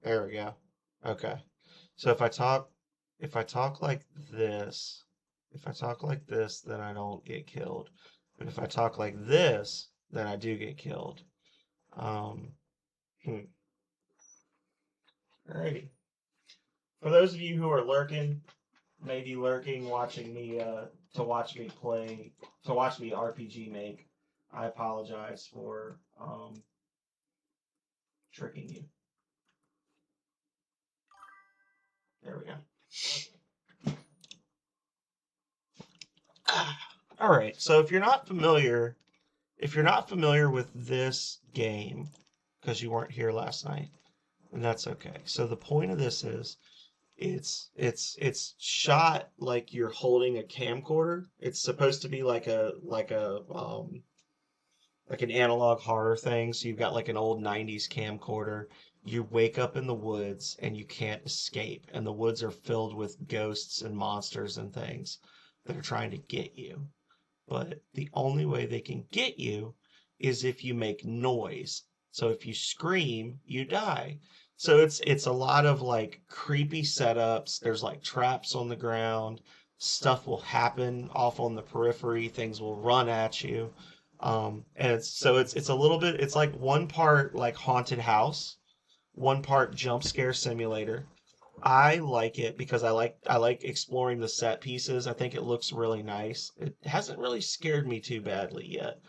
There we go. Okay. So if I talk like this, if I talk like this, then I don't get killed. But if I talk like this, then I do get killed. Um, hmm. Alrighty. For those of you who are lurking, maybe lurking, watching me, to watch me play, to watch me RPG make, I apologize for tricking you. There we go. All right. So if you're not familiar with this game because you weren't here last night, then that's okay. So the point of this is it's shot like you're holding a camcorder. It's supposed to be like an analog horror thing. So you've got like an old 90s camcorder. You wake up in the woods and you can't escape, and the woods are filled with ghosts and monsters and things that are trying to get you. But the only way they can get you is if you make noise. So if you scream, you die. So it's a lot of like creepy setups. There's like traps on the ground. Stuff will happen off on the periphery. Things will run at you. And it's a little bit, it's like one part like haunted house, one part jump scare simulator. I like it because I like exploring the set pieces. I think it looks really nice. It hasn't really scared me too badly yet.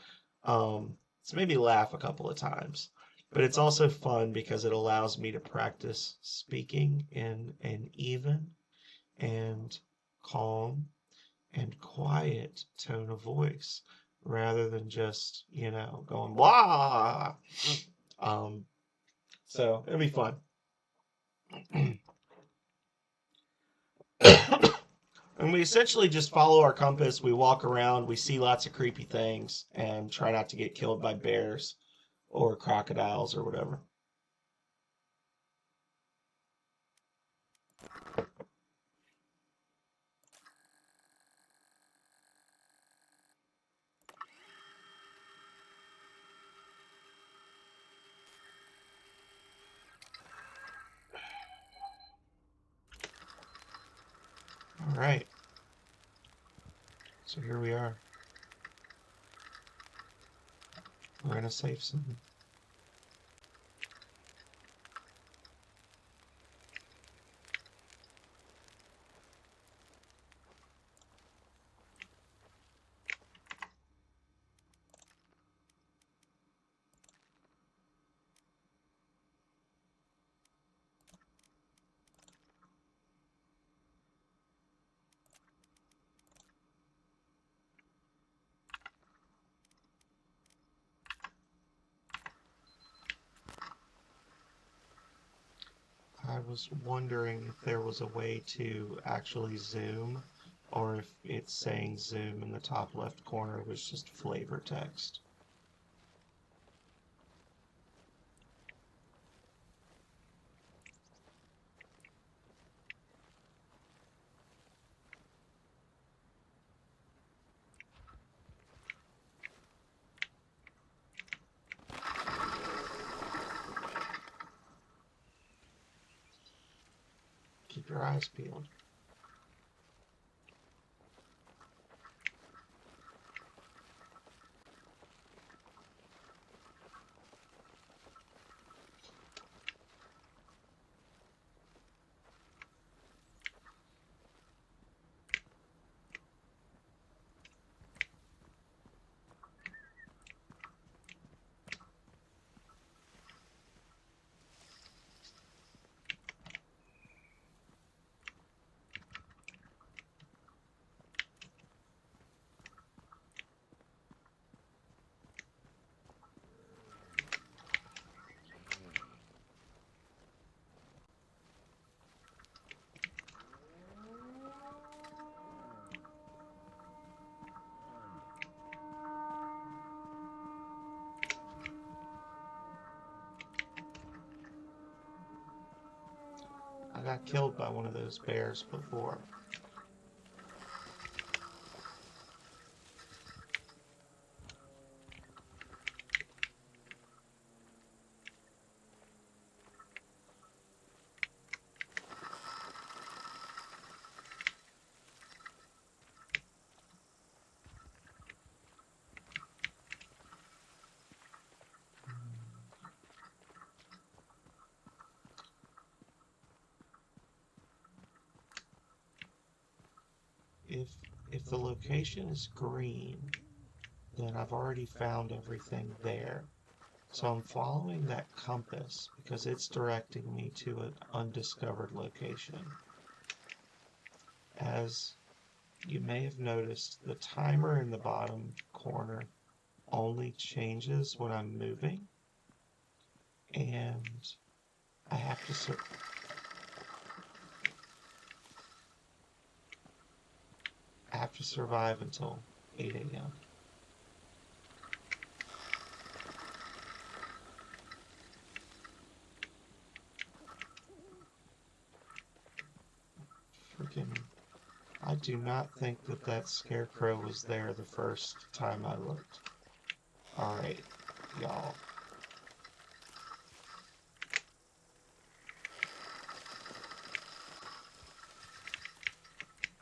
It's made me laugh a couple of times. But it's also fun because it allows me to practice speaking in an even and calm and quiet tone of voice rather than just, going blah. Um, so it'll be fun. And we essentially just follow our compass. We walk around, we see lots of creepy things, and try not to get killed by bears or crocodiles or whatever. All right, so here we are. We're in a safe zone. I was wondering if there was a way to actually zoom, or if it's saying zoom in the top left corner was just flavor text. Keep your eyes peeled. I got killed by one of those bears before. if if the location is green, then I've already found everything there. So I'm following that compass because it's directing me to an undiscovered location. As you may have noticed, the timer in the bottom corner only changes when I'm moving, and I have to survive until 8 a.m. Freaking, I do not think that that scarecrow was there the first time I looked. Alright, y'all.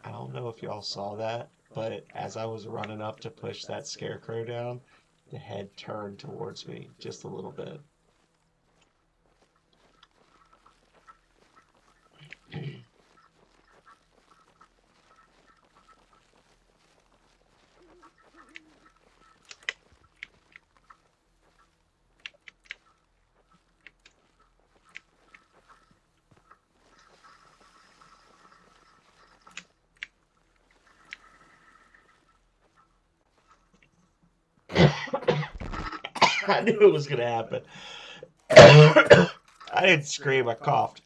I don't know if y'all saw that, but as I was running up to push that scarecrow down, the head turned towards me just a little bit. I knew it was going to happen. I didn't scream, I coughed.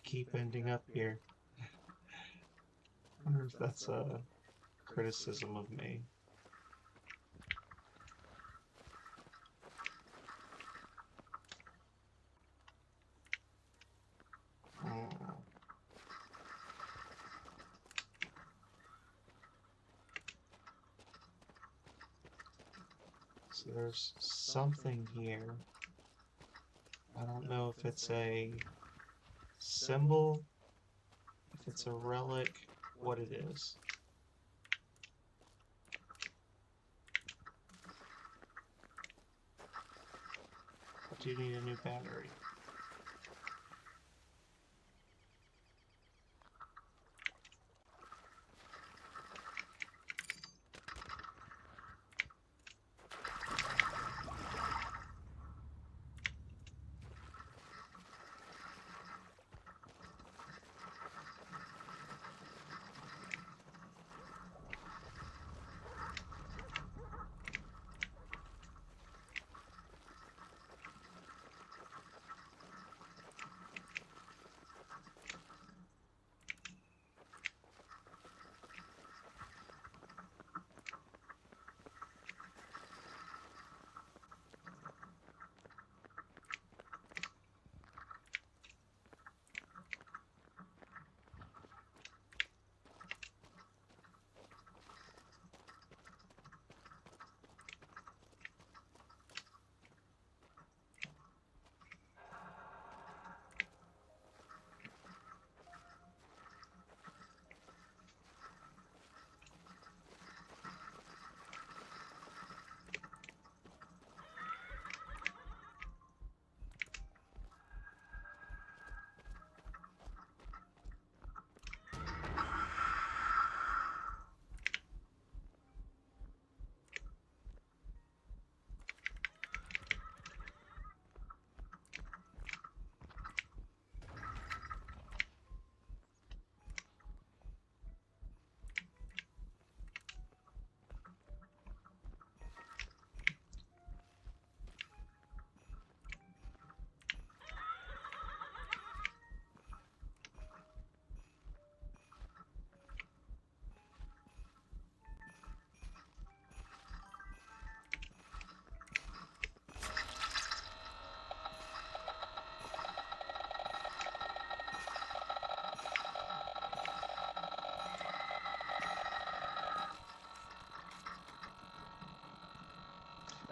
Keep ending up here. I wonder if that's a criticism of me. So there's something here. I don't know if it's a symbol, if it's a relic, what it is. I do need a new battery.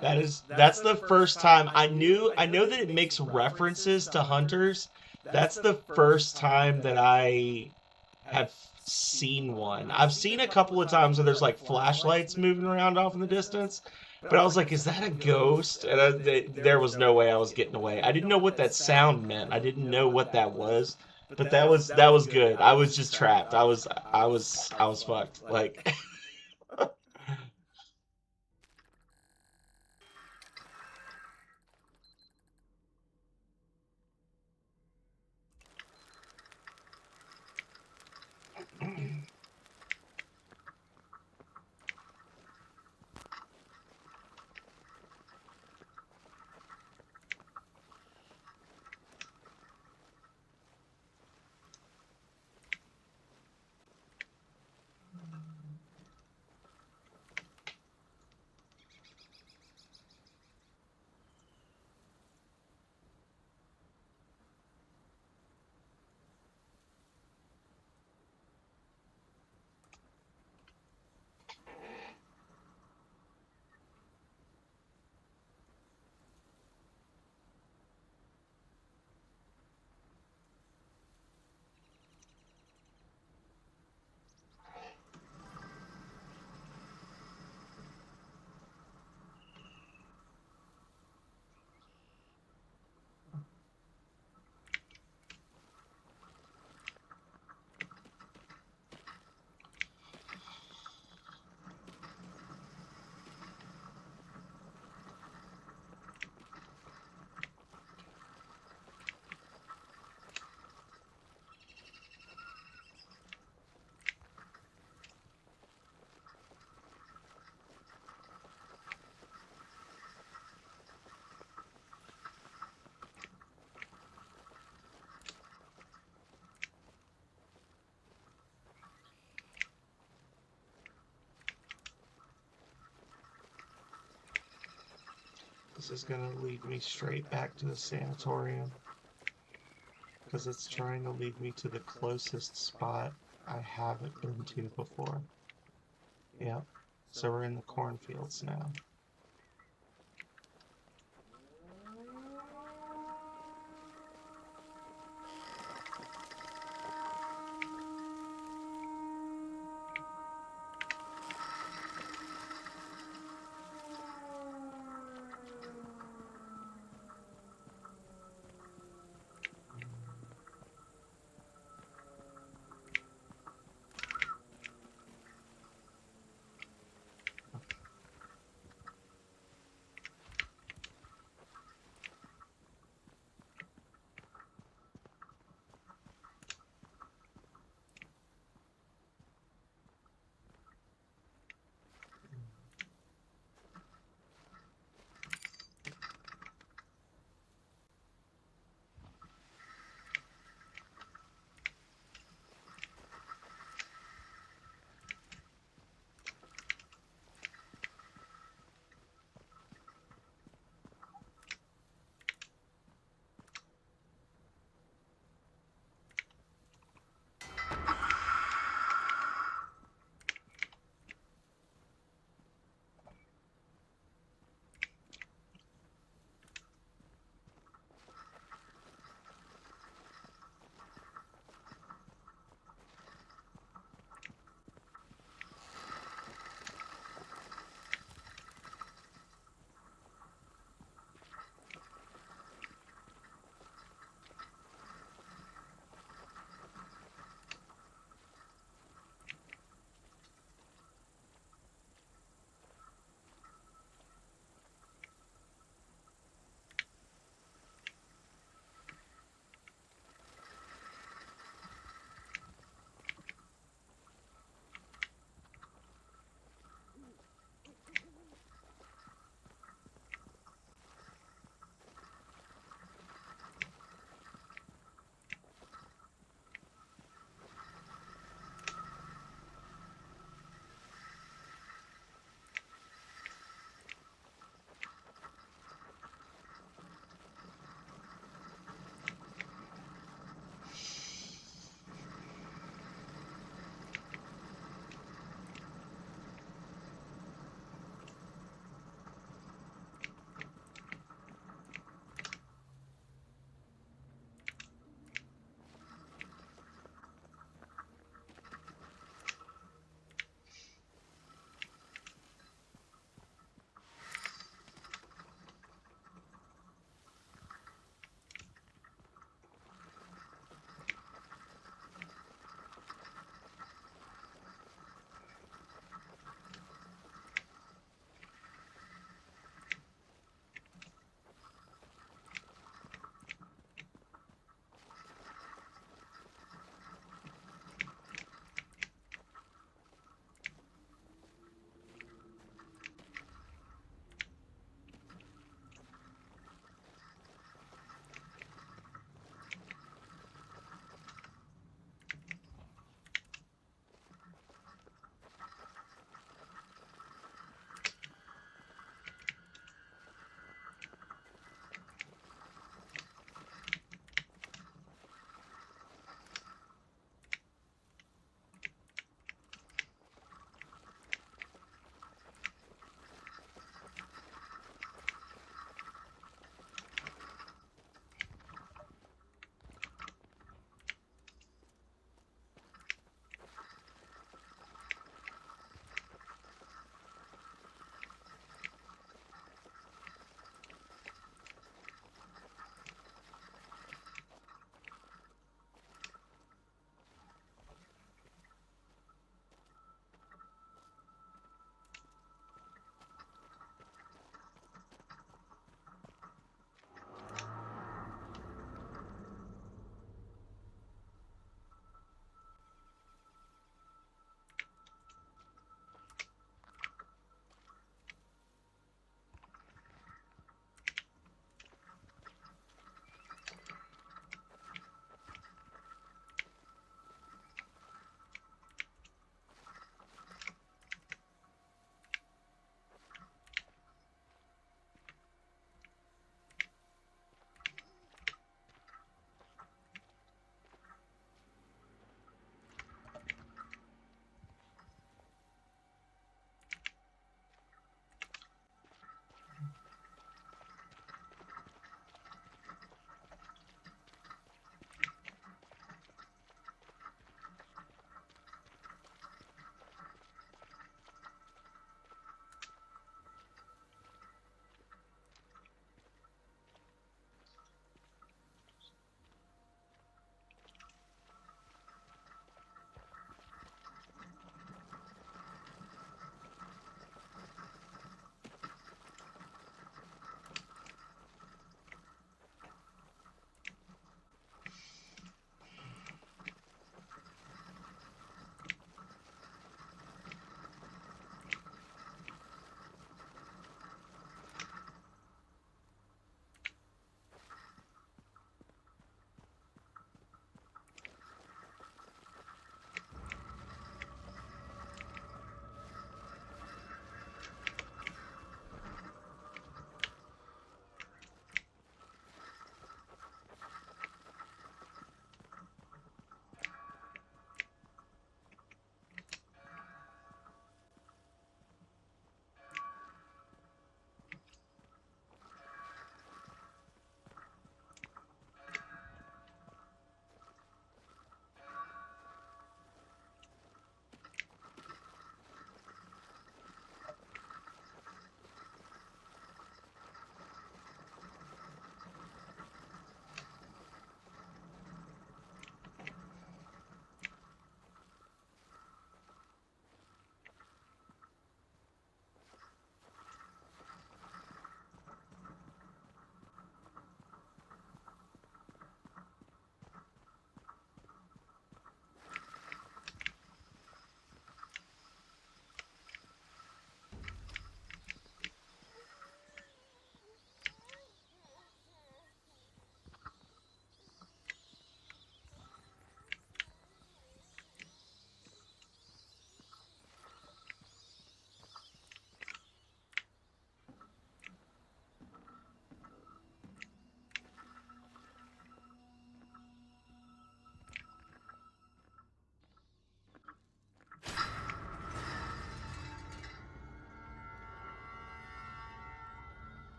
That's the first time I know that it makes references to hunters. That's the first time that I have seen one. I've seen a couple of times where there's like flashlights moving around off in the distance, but I was like, is that a ghost? And there was no way I was getting away. I didn't know what that sound meant. I didn't know what that was, but that was good. I was just trapped. I was fucked. Like this is gonna lead me straight back to the sanatorium because it's trying to lead me to the closest spot I haven't been to before. Yep. So we're in the cornfields now.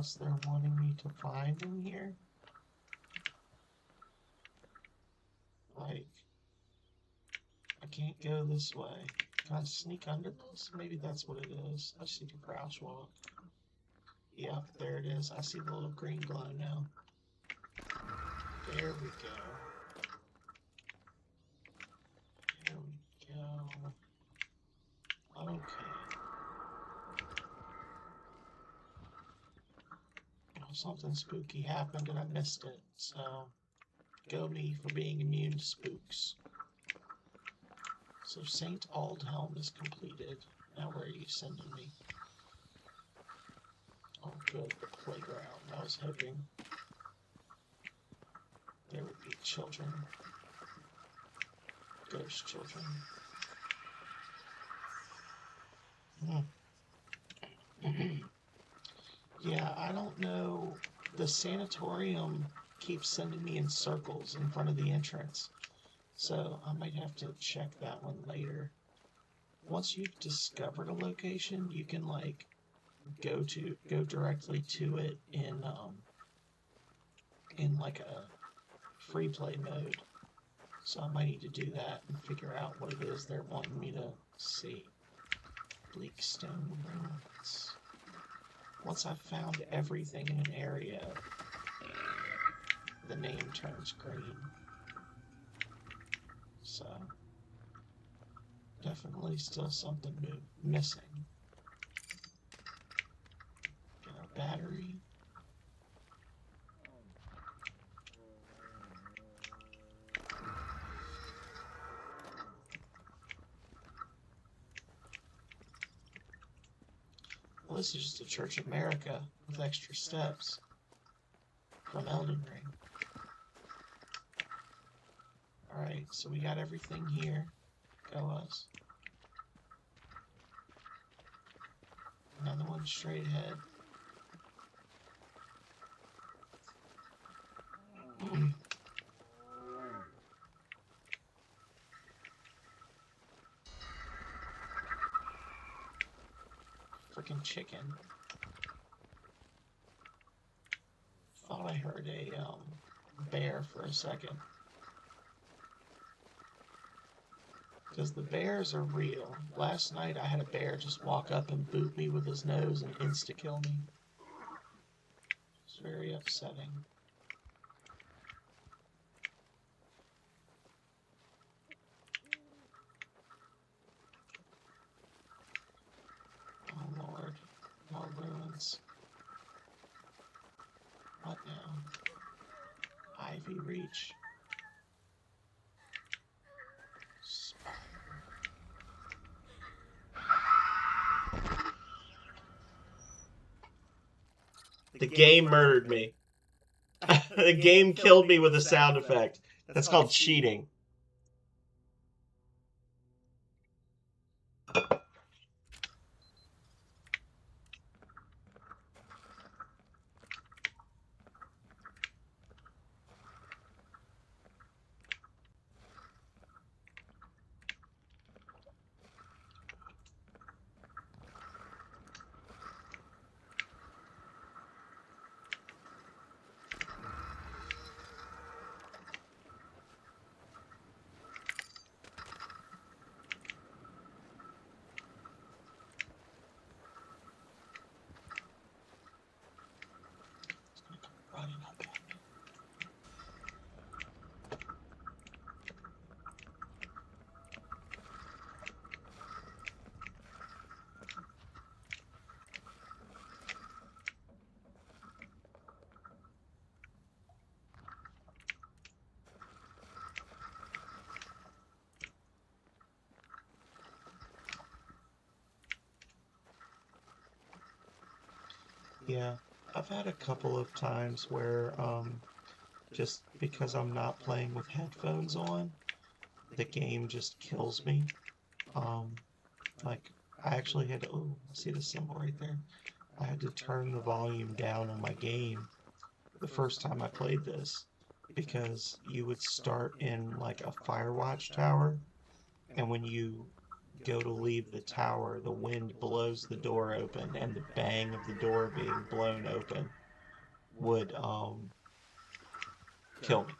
else they're wanting me to find in here? Like, I can't go this way. Can I sneak under this? Maybe that's what it is. I just need to crouch walk. Yep, there it is. I see the little green glow now. There we go. There we go. Okay. Well, something spooky happened and I missed it, so go me for being immune to spooks. So St. Aldhelm is completed. Now where are you sending me? Oh good, the playground. I was hoping there would be children. Ghost children. Yeah, I don't know. The sanatorium keeps sending me in circles in front of the entrance. So I might have to check that one later. Once you've discovered a location, you can like go directly to it in like a free play mode. So I might need to do that and figure out what it is they're wanting me to see. Bleakstone Ruins. Once I've found everything in an area, the name turns green. So, definitely still something missing. Get a battery. Well, this is just a Church of America with extra steps from Elden Ring. Alright, so we got everything here. Go us. Another one straight ahead. Freaking chicken. Thought I heard a bear for a second. Because the bears are real. Last night I had a bear just walk up and boot me with his nose and insta-kill me. It's very upsetting. Oh Lord. More ruins. What now? Ivy Reach. The game murdered me. The game killed me with a sound effect. That's called cheating. Yeah, I've had a couple of times where, just because I'm not playing with headphones on, the game just kills me. Um, like, I actually had to, oh, see the symbol right there? I had to turn the volume down on my game the first time I played this, because you would start in, like, a Firewatch tower, and when you go to leave the tower, the wind blows the door open, and the bang of the door being blown open would kill me.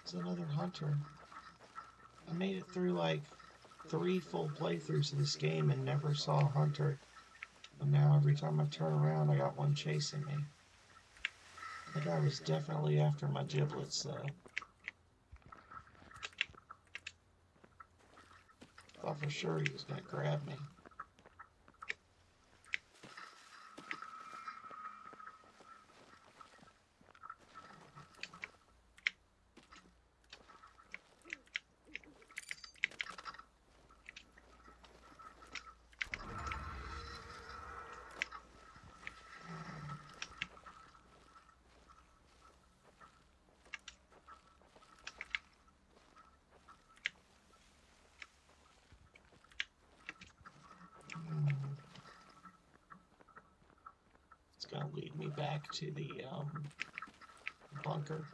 It's another hunter. I made it through like 3 full playthroughs of this game and never saw a hunter. And now every time I turn around, I got one chasing me. The guy was definitely after my giblets, though. Thought for sure he was gonna grab me. It's gonna lead me back to the bunker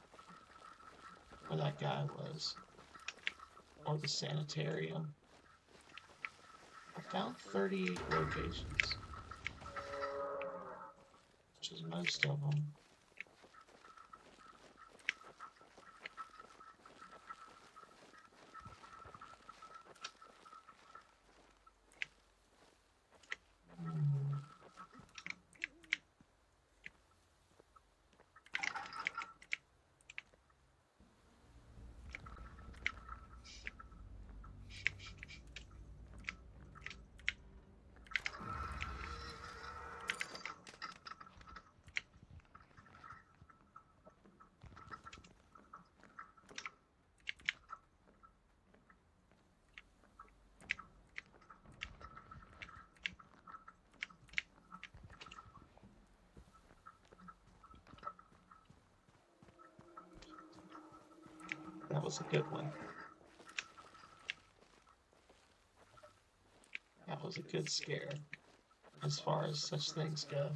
where that guy was, or the sanitarium. I found 38 locations, which is most of them. That was a good one. That was a good scare, as far as such things go.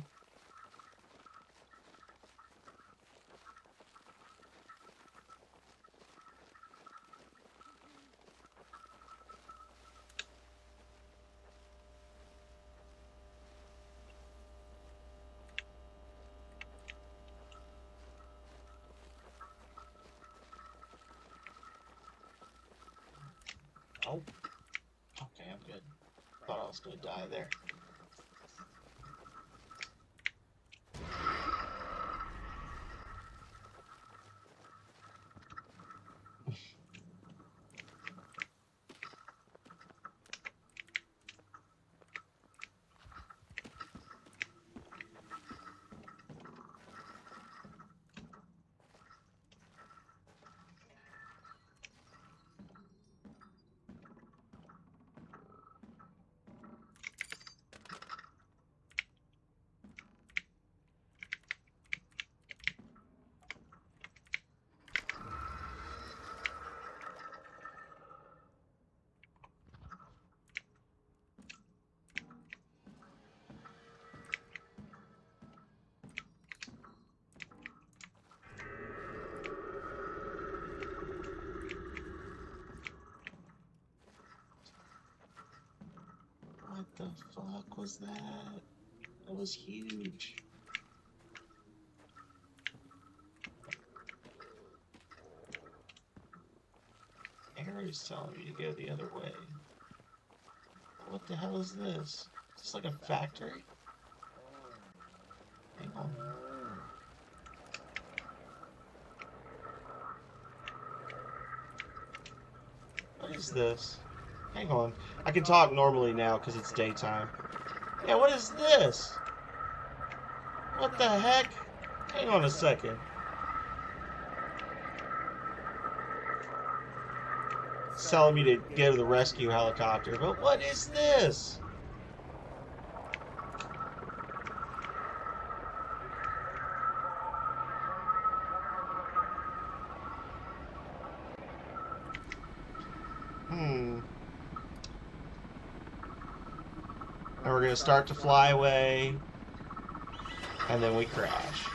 Oh, okay, I'm good. Thought I was gonna die there. What the fuck was that? That was huge. Arrow's telling me to go the other way. What the hell is this? Is this like a factory? Hang on. What is this? Hang on. I can talk normally now because it's daytime. Yeah, what is this? What the heck? Hang on a second. It's telling me to go to the rescue helicopter, but what is this? Hmm. And we're gonna start to fly away, and then we crash.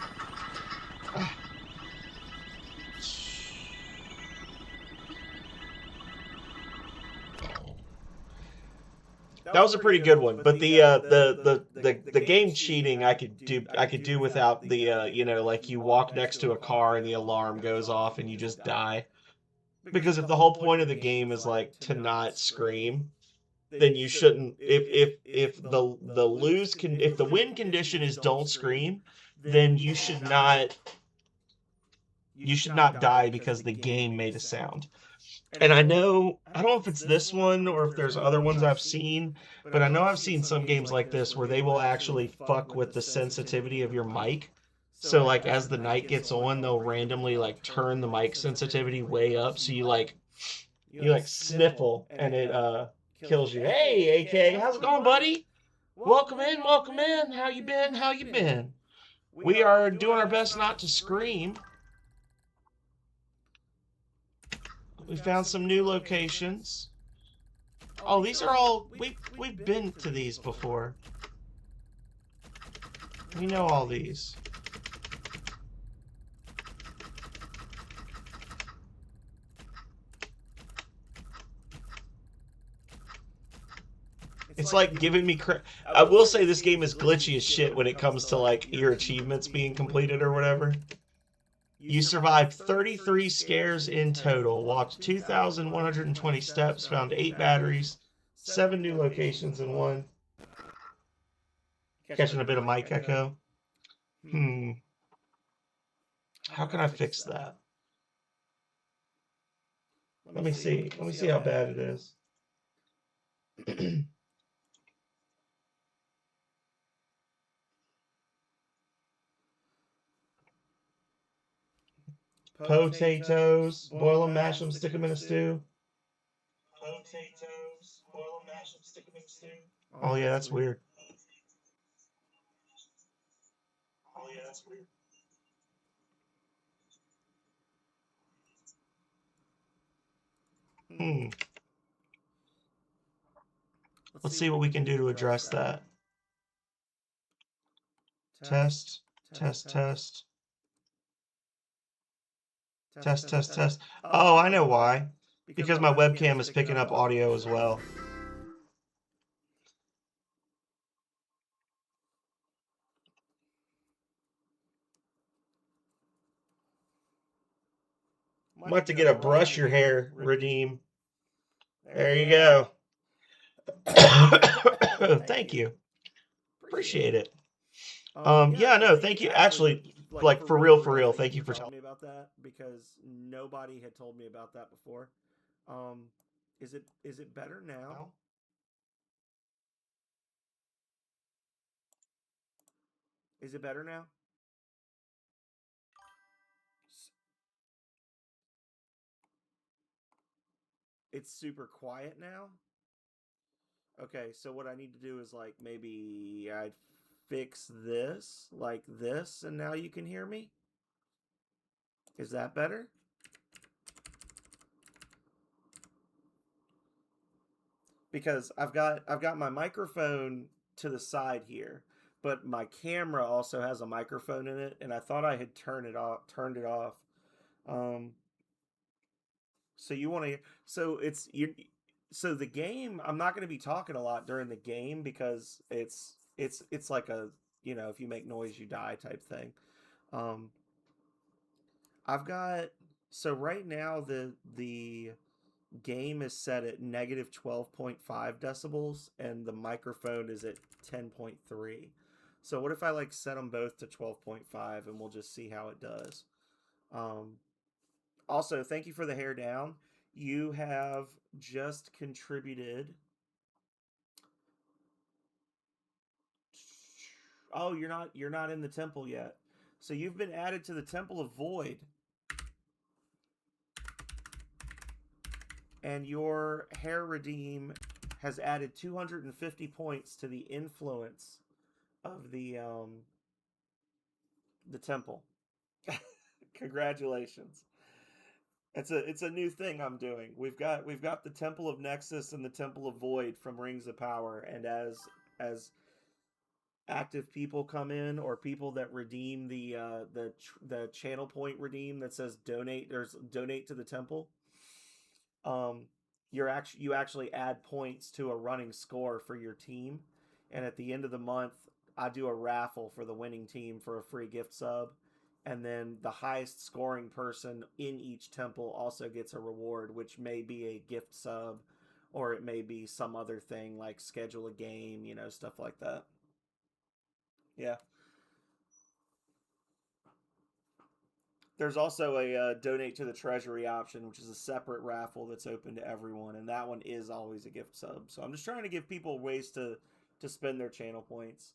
That was a pretty good one, but the game cheating I could do without the like you walk next to a car and the alarm goes off and you just die. Because if the whole point of the game is like to not scream, then you shouldn't. If the lose can if the win condition is don't scream, then you should not die because the game made a sound. And I know, I don't know if it's this one or if there's other ones I've seen, but I know I've seen some games like this where they will actually fuck with the sensitivity of your mic. So like as the night gets on, they'll randomly like turn the mic sensitivity way up so you like sniffle and it kills you. Hey, AK, how's it going, buddy? Welcome in, welcome in. How you been? How you been? We are doing our best not to scream. We found some new locations. Oh, these are all we've been to these before. We know all these. It's like giving me I will say this game is glitchy as shit when it comes to like your achievements being completed or whatever. You survived 33 scares in total, walked 2,120 steps, found 8 batteries, 7 new locations in one. Catching a bit of mic echo. Hmm. How can I fix that? Let me see. Let me see how bad it is. Potatoes. Boil them, mash them, stick them in a stew. Potatoes. Boil them, mash them, stick them in a stew. Oh yeah, that's weird. Oh yeah, that's weird. Hmm. Let's see what we can do to address that. Test, test, test. Test, test, test. Oh, I know why. Because my webcam is picking up audio as well. I'm about to get a brush your hair, Redeem. There you go. Thank you. Appreciate it. Yeah, no, thank you. Actually, like for real, thank you for telling me about that because nobody had told me about that before. Um, is it better now? Is it better now? It's super quiet now. Okay, so what I need to do is like maybe I'd fix this like this, and now you can hear me. Is that better? Because I've got my microphone to the side here, but my camera also has a microphone in it, and I thought I had turned it off. Um, so you want to so it's you so the game I'm not going to be talking a lot during the game because it's like a if you make noise you die type thing. Um, I've got so right now the game is set at negative 12.5 decibels and the microphone is at 10.3. So what if I like set them both to 12.5 and we'll just see how it does. Um, Also, thank you for the hair down. You have just contributed. Oh, you're not in the temple yet. So you've been added to the Temple of Void. And your hair redeem has added 250 points to the influence of the temple. Congratulations. It's a new thing I'm doing. We've got the Temple of Nexus and the Temple of Void from Rings of Power, and as active people come in, or people that redeem the channel point redeem that says donate, there's donate to the temple, um you actually add points to a running score for your team, and at the end of the month I do a raffle for the winning team for a free gift sub, and then the highest scoring person in each temple also gets a reward, which may be a gift sub, or it may be some other thing like schedule a game, stuff like that. Yeah. There's also a donate to the treasury option, which is a separate raffle that's open to everyone, and that one is always a gift sub. So I'm just trying to give people ways to spend their channel points.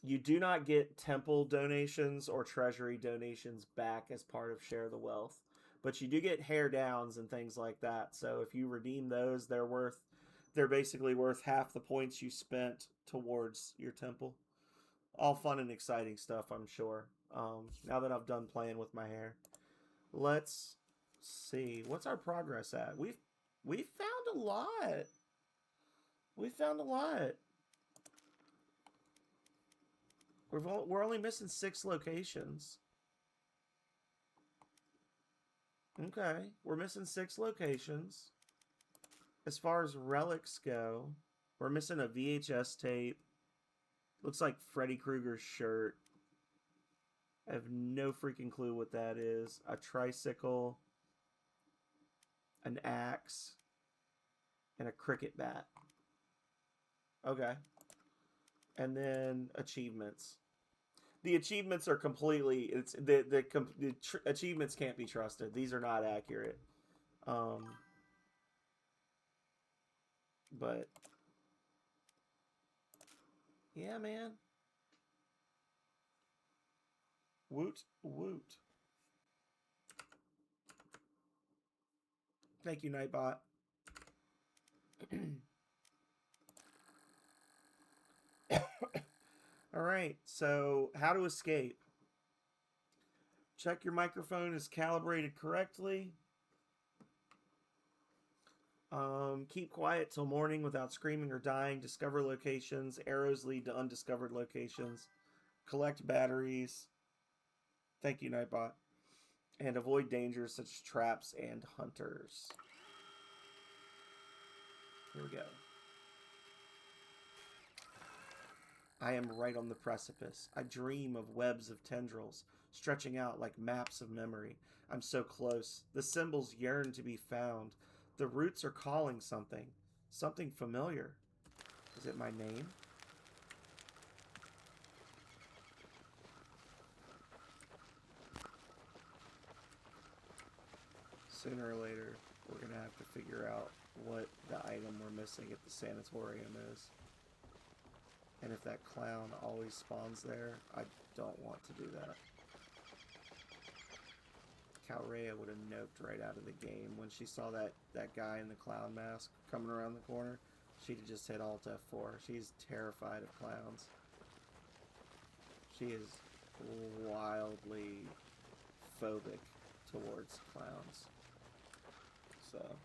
You do not get temple donations or treasury donations back as part of Share the Wealth, but you do get hair downs and things like that. So if you redeem those, they're basically worth half the points you spent towards your temple. All fun and exciting stuff, I'm sure. Now that I've done playing with my hair, let's see, what's our progress at. We've found a lot. We found a lot. We're only missing 6 locations. Okay, we're missing 6 locations. As far as relics go, we're missing a VHS tape. Looks like Freddy Krueger's shirt. I have no freaking clue what that is. A tricycle, an axe, and a cricket bat. Okay. And then achievements. The achievements are completely, the achievements can't be trusted. These are not accurate. But yeah, man. Woot woot. Thank you, Nightbot. All right, so how to escape. Check your microphone is calibrated correctly. Keep quiet till morning without screaming or dying. Discover locations. Arrows lead to undiscovered locations. Collect batteries. Thank you, Nightbot. And avoid dangers such as traps and hunters. Here we go. I am right on the precipice. I dream of webs of tendrils, stretching out like maps of memory. I'm so close. The symbols yearn to be found. The roots are calling something. Something familiar. Is it my name? Sooner or later, we're going to have to figure out what the item we're missing at the sanatorium is. And if that clown always spawns there, I don't want to do that. Calrea would have noped right out of the game. When she saw that guy in the clown mask coming around the corner, she'd have just hit Alt F4. She's terrified of clowns. She is wildly phobic towards clowns. So,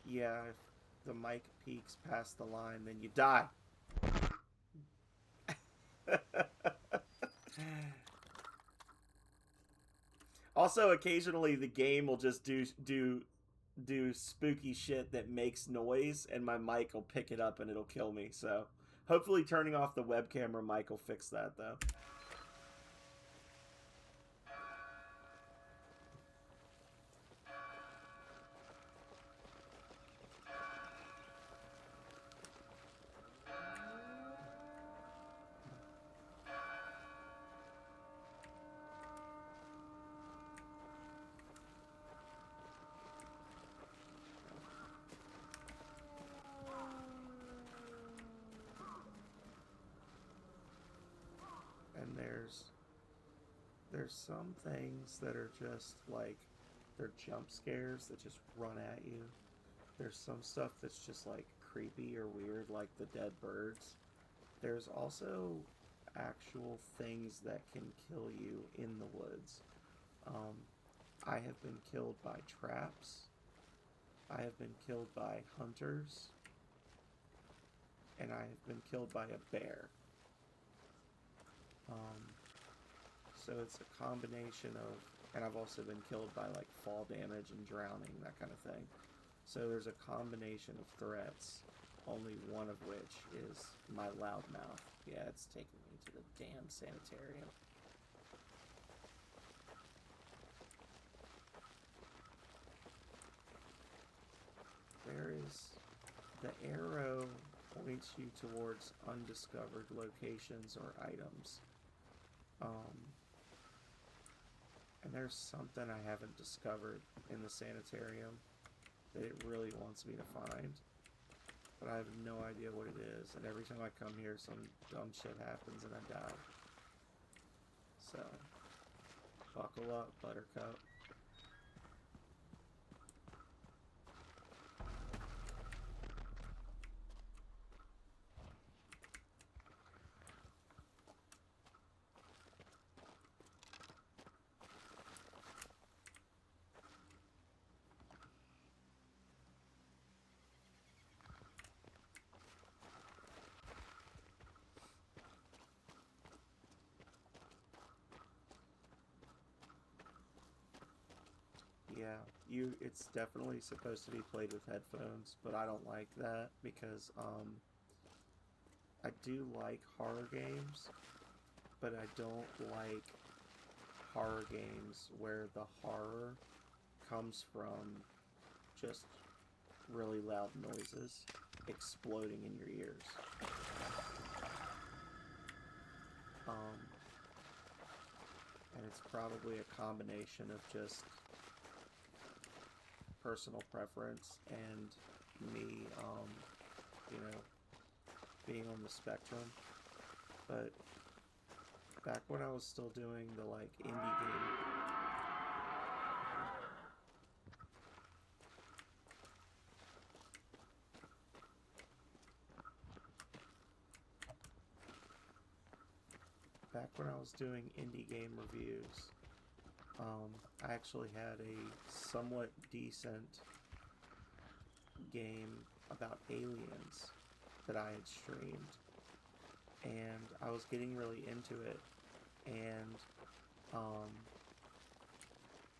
yeah, if the mic peaks past the line, then you die. Also, occasionally the game will just do spooky shit that makes noise, and my mic will pick it up and it'll kill me. So, hopefully, turning off the web camera mic will fix that, though. there's some things that are just like they're jump scares that just run at you. There's some stuff that's just like creepy or weird, like the dead birds. There's also actual things that can kill you in the woods. Um, I have been killed by traps. I have been killed by hunters. And I have been killed by a bear. Um, so it's a combination of, and I've also been killed by like fall damage and drowning, that kind of thing. So there's a combination of threats, only one of which is my loudmouth. Yeah, it's taking me to the damn sanitarium. There is, the arrow points you towards undiscovered locations or items. And there's something I haven't discovered in the sanitarium that it really wants me to find. But I have no idea what it is. And every time I come here, some dumb shit happens and I die. So, buckle up, Buttercup. Yeah, it's definitely supposed to be played with headphones, but I don't like that because I do like horror games, but I don't like horror games where the horror comes from just really loud noises exploding in your ears. And it's probably a combination of just personal preference and me, being on the spectrum. But back when I was still doing the like indie game, back when I was doing indie game reviews, I actually had a somewhat decent game about aliens that I had streamed, and I was getting really into it, and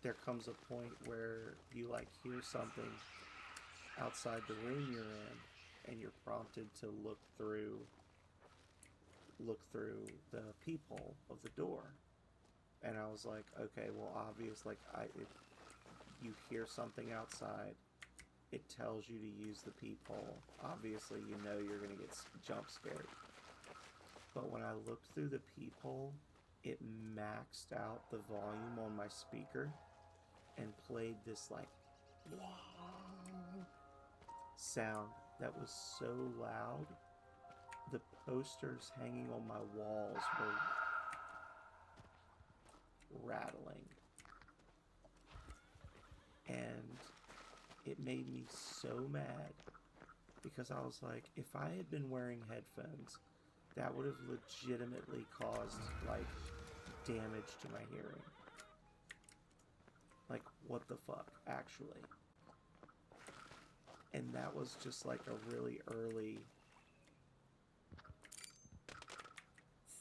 there comes a point where you like hear something outside the room you're in, and you're prompted to look through the peephole of the door. And I was like, okay, well, obvious, like, you hear something outside, it tells you to use the peephole. Obviously, you know you're going to get jump scared. But when I looked through the peephole, it maxed out the volume on my speaker and played this, like, sound that was so loud, the posters hanging on my walls were rattling, and it made me so mad because I was like, if I had been wearing headphones, that would have legitimately caused like damage to my hearing. Like, what the fuck, actually? And that was just like a really early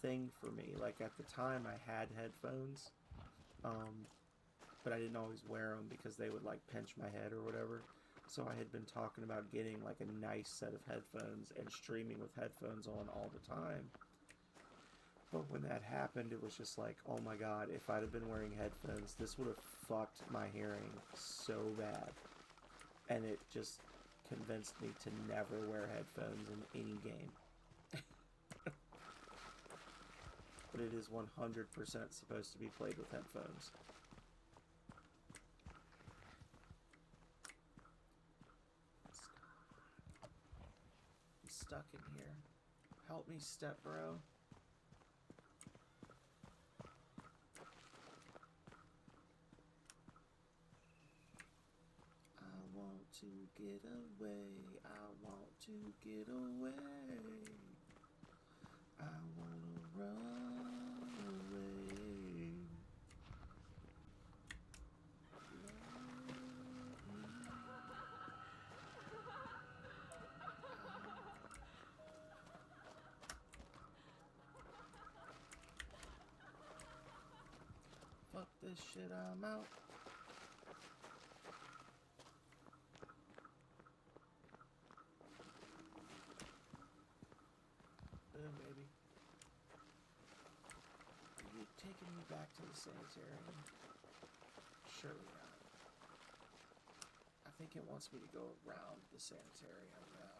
thing for me. Like, at the time I had headphones, but I didn't always wear them because they would like pinch my head or whatever. So I had been talking about getting like a nice set of headphones and streaming with headphones on all the time. But when that happened, it was just like, oh my god, if I'd have been wearing headphones, this would have fucked my hearing so bad. And it just convinced me to never wear headphones in any game. But it is 100% supposed to be played with headphones. I'm stuck in here. Help me, step bro. to get away. I want to get away. I wanna run away. Fuck this shit, I'm out. Maybe. Are you taking me back to the sanitarium? Surely not. I think it wants me to go around the sanitarium now.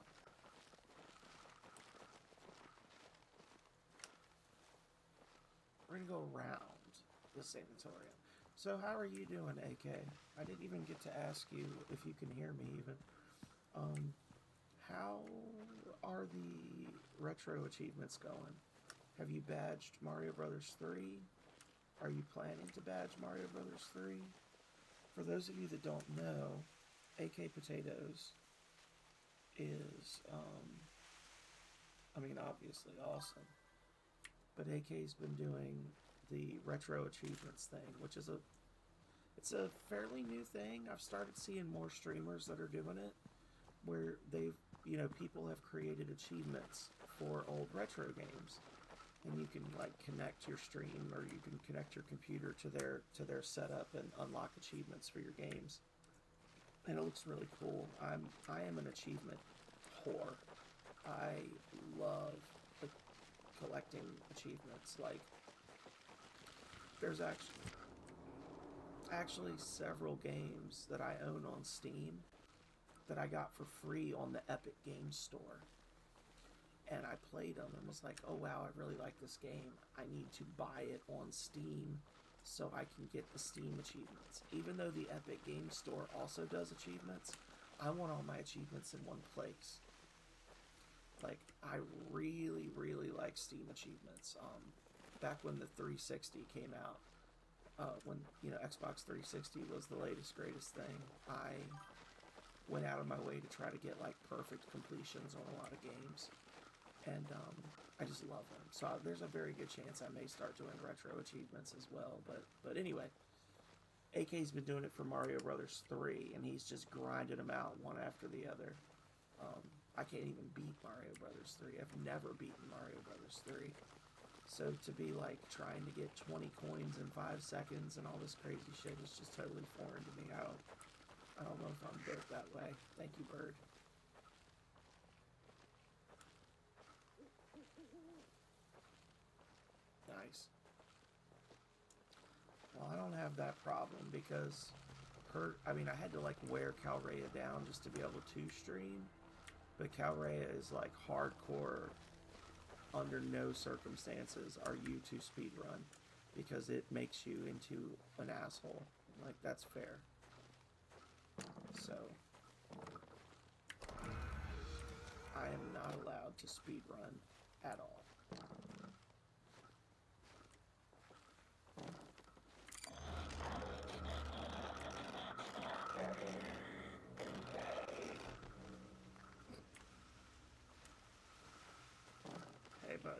We're gonna go around the sanatorium. So how are you doing, AK? I didn't even get to ask you if you can hear me even. How are the retro achievements going? Have you badged Mario Brothers 3? Are you planning to badge Mario Brothers 3? For those of you that don't know, AK Potatoes is, obviously awesome. But AK's been doing the retro achievements thing, which is it's a fairly new thing. I've started seeing more streamers that are doing it, where people have created achievements for old retro games, and you can like connect your stream, or you can connect your computer to their setup and unlock achievements for your games. And it looks really cool. I am an achievement whore. I love collecting achievements. Like, there's actually several games that I own on Steam that I got for free on the Epic Games Store. And I played them and was like, oh wow, I really like this game. I need to buy it on Steam so I can get the Steam achievements. Even though the Epic Games Store also does achievements, I want all my achievements in one place. Like, I really, really like Steam achievements. Back when the 360 came out, when Xbox 360 was the latest, greatest thing, I went out of my way to try to get like perfect completions on a lot of games, and I just love them. So there's a very good chance I may start doing retro achievements as well. But anyway, AK's been doing it for Mario Brothers 3, and he's just grinding them out one after the other. I can't even beat Mario Brothers 3. I've never beaten Mario Brothers 3. So to be like trying to get 20 coins in 5 seconds and all this crazy shit is just totally foreign to me. I don't know if I'm built that way. Thank you, Bird. Nice. Well, I don't have that problem because I had to like wear Calrea down just to be able to stream. But Calrea is like hardcore. Under no circumstances are you to speedrun, because it makes you into an asshole. Like, that's fair. So I am not allowed to speedrun at all. Hey, buddy.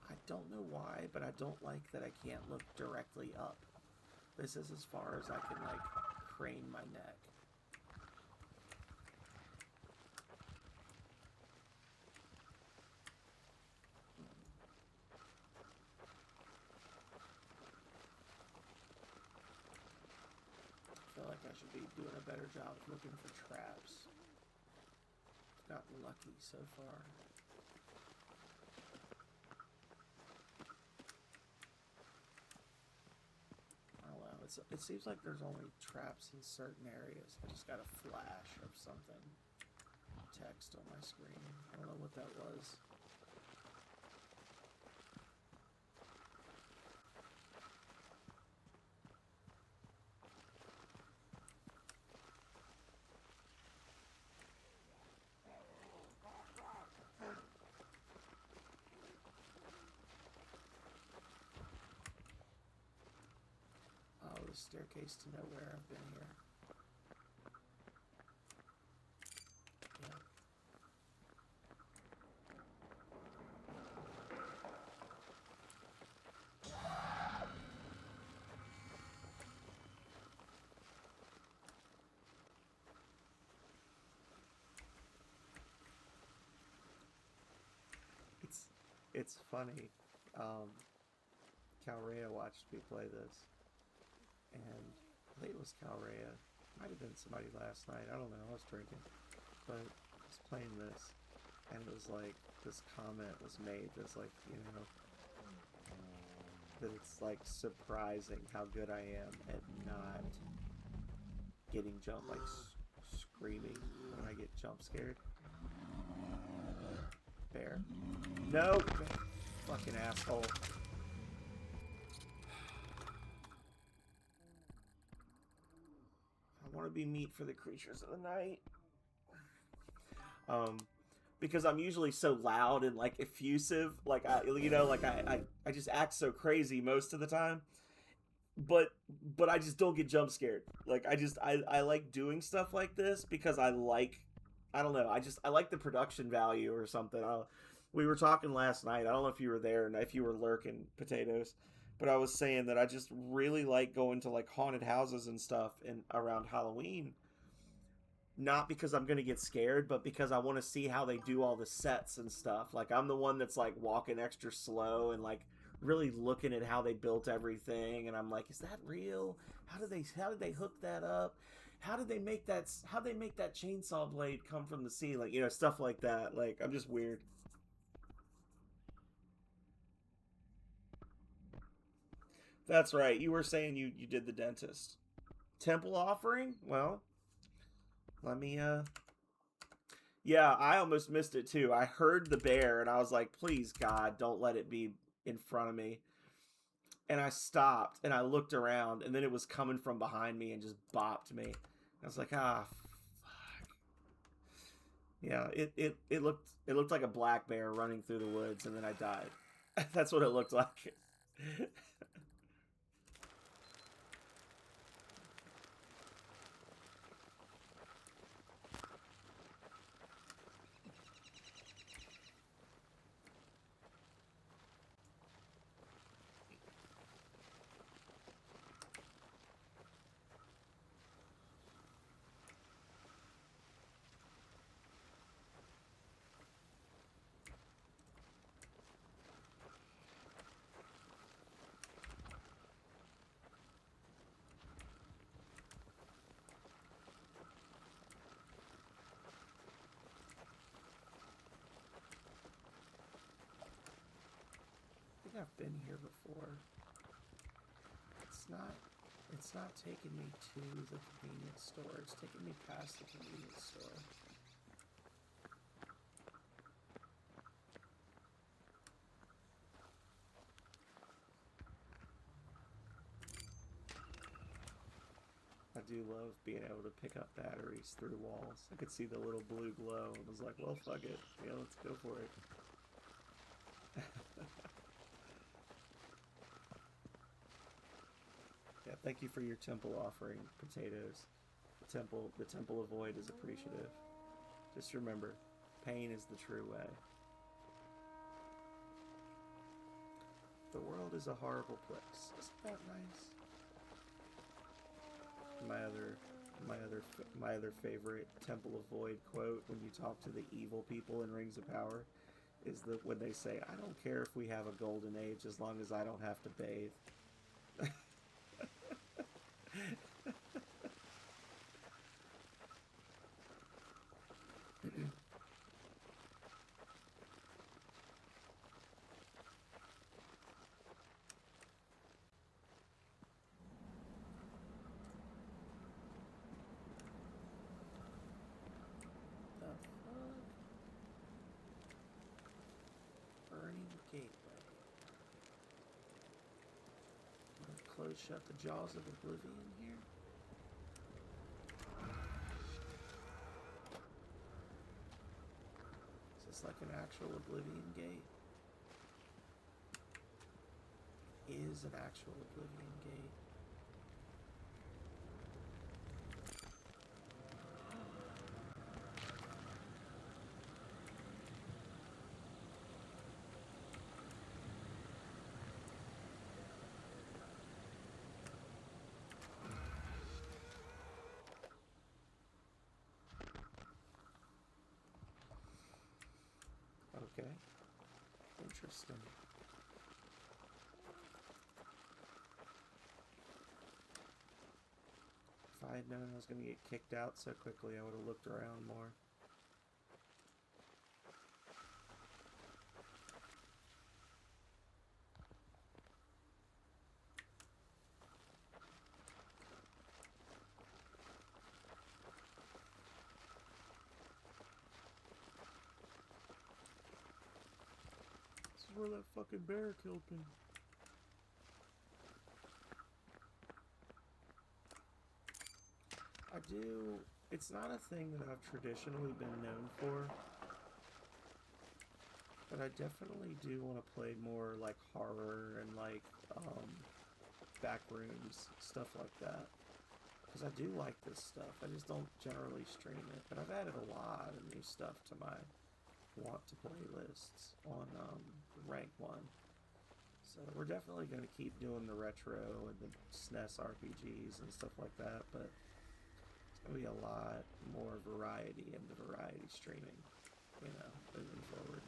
I don't know why, but I don't like that I can't look directly up. This is as far as I can, like, crane my neck. I feel like I should be doing a better job looking for traps. I've gotten lucky so far. I don't know. It seems like there's only traps in certain areas. I just got a flash of something. Text on my screen. I don't know what that was. the staircase to nowhere. I've been here. Yeah. It's funny. Calrea watched me play this, and I think it was Calrea. Might have been somebody last night. I don't know. I was drinking, but I was playing this, and it was like this comment was made that's like, you know, that it's like surprising how good I am at not getting jumped, like screaming when I get jump scared. Bear. No! Fucking asshole. I want to be meat for the creatures of the night. Because I'm usually so loud and like effusive, like I just act so crazy most of the time. But I just don't get jump scared. Like I like doing stuff like this because I don't know, I like the production value or something. We were talking last night. I don't know if you were there and if you were lurking, Potatoes, but I was saying that I just really like going to like haunted houses and stuff and around Halloween, not because I'm gonna get scared, but because I want to see how they do all the sets and stuff. Like I'm the one that's like walking extra slow and like really looking at how they built everything, and I'm like, is that real? How did they hook that up? How did they make that chainsaw blade come from the ceiling? You know, stuff like that. Like I'm just weird. That's right. You were saying you did the dentist. Temple offering? Well, let me yeah, I almost missed it too. I heard the bear and I was like, please God, don't let it be in front of me. And I stopped and I looked around and then it was coming from behind me and just bopped me. I was like, ah, fuck. Yeah, it looked like a black bear running through the woods and then I died. That's what it looked like. I think I've been here before. It's not taking me to the convenience store. It's taking me past the convenience store. I do love being able to pick up batteries through walls. I could see the little blue glow and was like, well, fuck it. Yeah, let's go for it. Yeah, thank you for your temple offering, Potatoes. The temple of void is appreciative. Just remember, pain is the true way. The world is a horrible place. Isn't that nice? My other favorite Temple of Void quote when you talk to the evil people in Rings of Power is that when they say, "I don't care if we have a golden age as long as I don't have to bathe." The fuck? Burning gateway. I'm gonna close shut the jaws of oblivion here. Is this like an actual oblivion gate? Is an actual oblivion gate. Okay. Interesting. If I had known I was going to get kicked out so quickly, I would have looked around more. This is where that fucking bear killed me. I do. It's not a thing that I've traditionally been known for, but I definitely do want to play more like horror and like backrooms, stuff like that. Because I do like this stuff. I just don't generally stream it. But I've added a lot of new stuff to my want to play lists on rank 1. So we're definitely going to keep doing the retro and the SNES RPGs and stuff like that, but it's going to be a lot more variety in the variety streaming, you know, moving forward.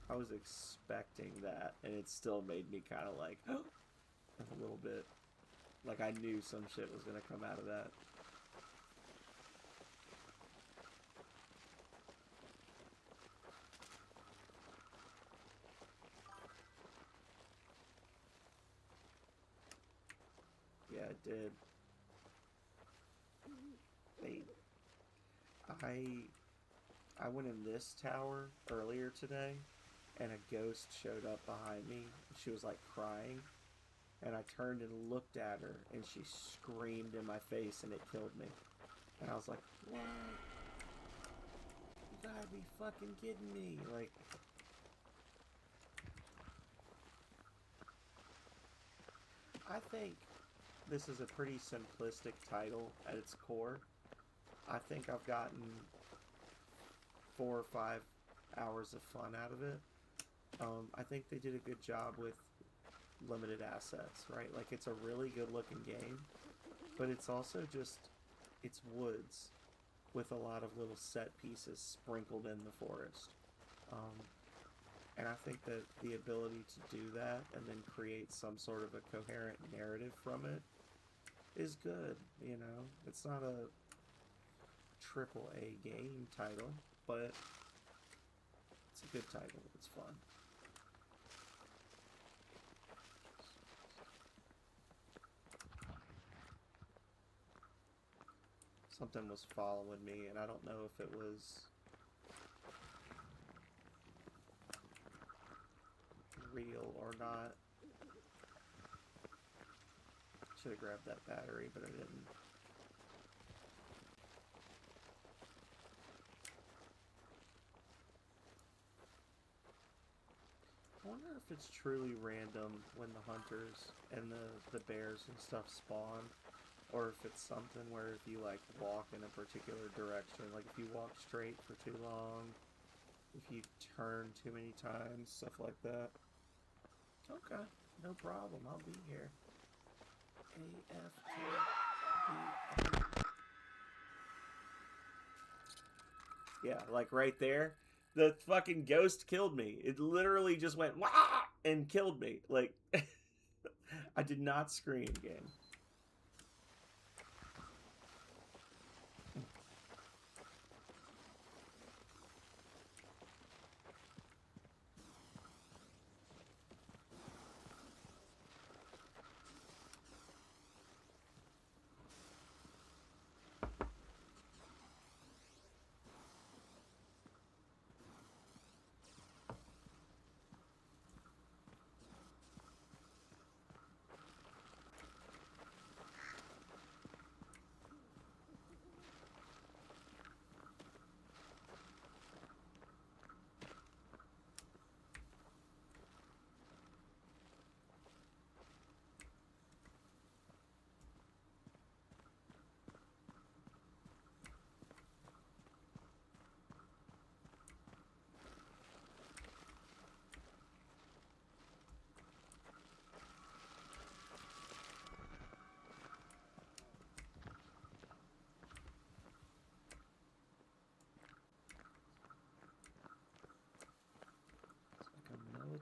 I was expecting that, and it still made me kind of like, a little bit. Like I knew some shit was going to come out of that. Yeah, it did. I went in this tower earlier today, and a ghost showed up behind me. She was like crying, and I turned and looked at her, and she screamed in my face, and it killed me. And I was like, "What? You gotta be fucking kidding me!" Like, I think this is a pretty simplistic title at its core. I think I've gotten 4 or 5 hours of fun out of it. I think they did a good job with limited assets, right? Like it's a really good looking game, but it's also just it's woods with a lot of little set pieces sprinkled in the forest. Um, and I think that the ability to do that and then create some sort of a coherent narrative from it is good. You know, it's not a triple A game title, but it's a good title. It's fun. Something was following me, and I don't know if it was real or not. Should have grabbed that battery, but I didn't. I wonder if it's truly random when the hunters and the bears and stuff spawn, or if it's something where if you like walk in a particular direction, like if you walk straight for too long, if you turn too many times, stuff like that. Okay, no problem. I'll be here. AFK. Yeah, like right there. The fucking ghost killed me. It literally just went wah and killed me. Like I did not scream, game.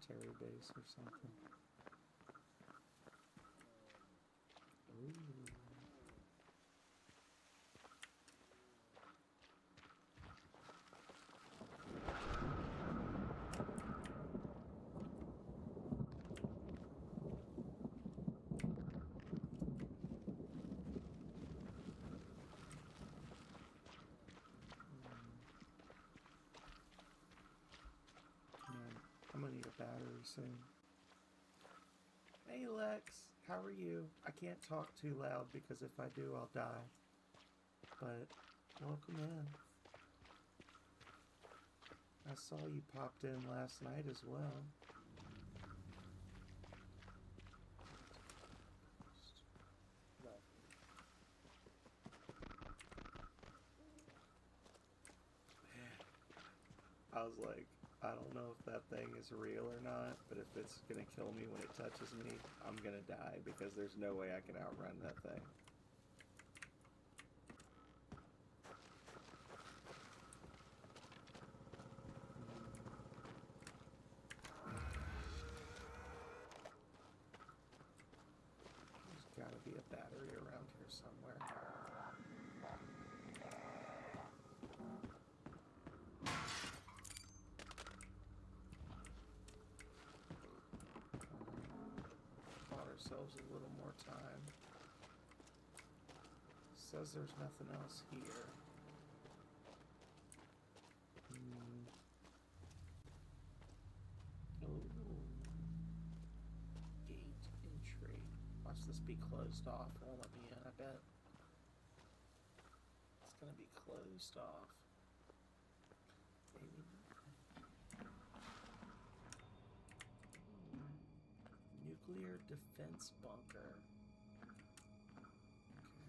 military base or something. Ooh. Man, I'm gonna need a battery soon. Hey Lex, how are you? I can't talk too loud because if I do, I'll die. But welcome in. I saw you popped in last night as well. I was like, I don't know if that thing is real or not, but if it's gonna kill me when it touches me, I'm gonna die because there's no way I can outrun that thing. There's gotta be a battery around here somewhere. Bought ourselves a little more time. Says there's nothing else here. Ooh. Gate entry. Watch this be closed off. Won't let me in, I bet. It's gonna be closed off. Maybe. Nuclear defense bunker.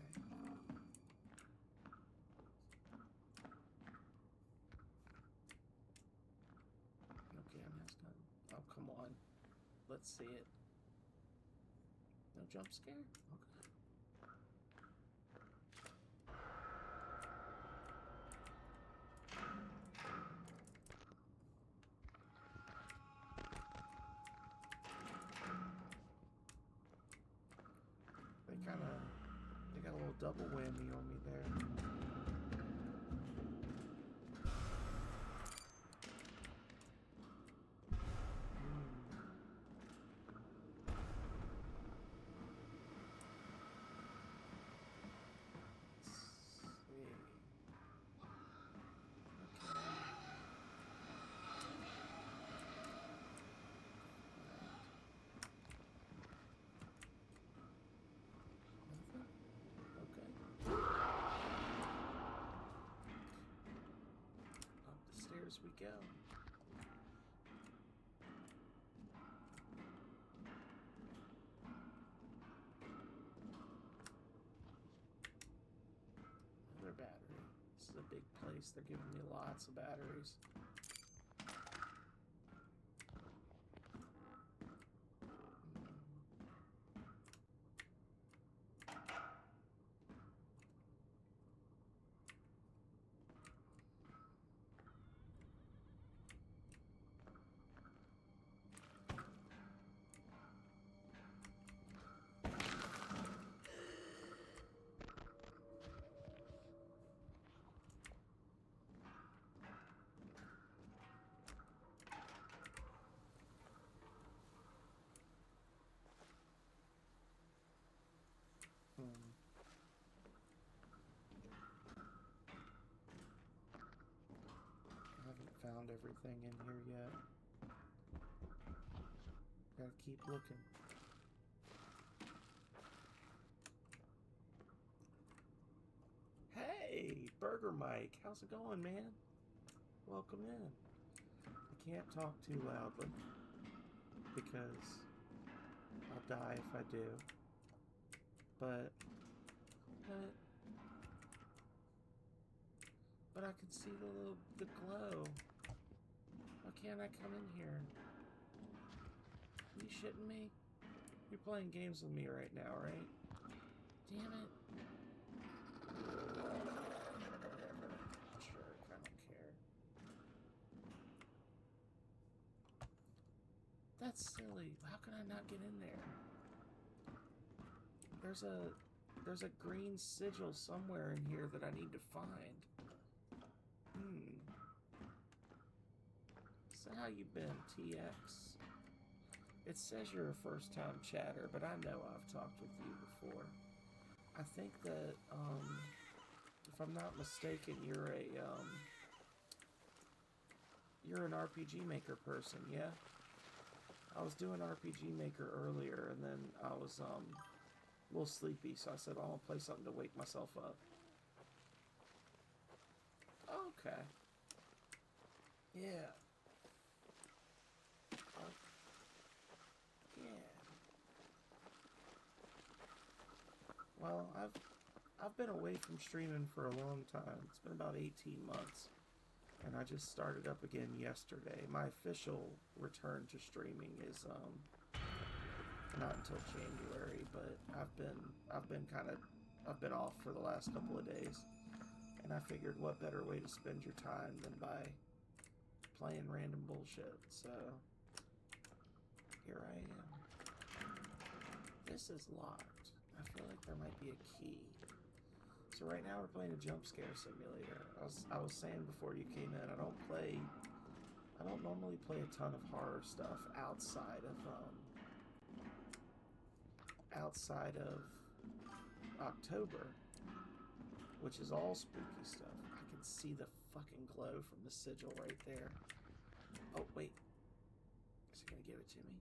Okay. Okay, I'm just done. Oh, come on. Let's see it. No jump scare? Okay. They got a little double whammy on me there. We go. Another battery. This is a big place. They're giving me lots of batteries. I haven't found everything in here yet. Gotta keep looking. Hey, Burger Mike, how's it going, man? Welcome in. I can't talk too loudly because I'll die if I do. But I can see the glow. Why can't I come in here? Are you shitting me? You're playing games with me right now, right? Damn it. Jerk, I don't care. That's silly. How can I not get in there? There's a green sigil somewhere in here that I need to find. So how you been, TX? It says you're a first-time chatter, but I know I've talked with you before. I think that, if I'm not mistaken, you're an RPG Maker person, yeah? I was doing RPG Maker earlier, and then I was, a little sleepy, so I said, I'll play something to wake myself up. Okay. Yeah. Yeah. Well, I've been away from streaming for a long time. It's been about 18 months. And I just started up again yesterday. My official return to streaming is not until January, but I've been off for the last couple of days. And I figured what better way to spend your time than by playing random bullshit. So here I am. This is locked. I feel like there might be a key. So right now we're playing a jump scare simulator. I was saying before you came in, I don't normally play a ton of horror stuff outside of October, which is all spooky stuff. I can see the fucking glow from the sigil right there. Oh wait, is he gonna give it to me?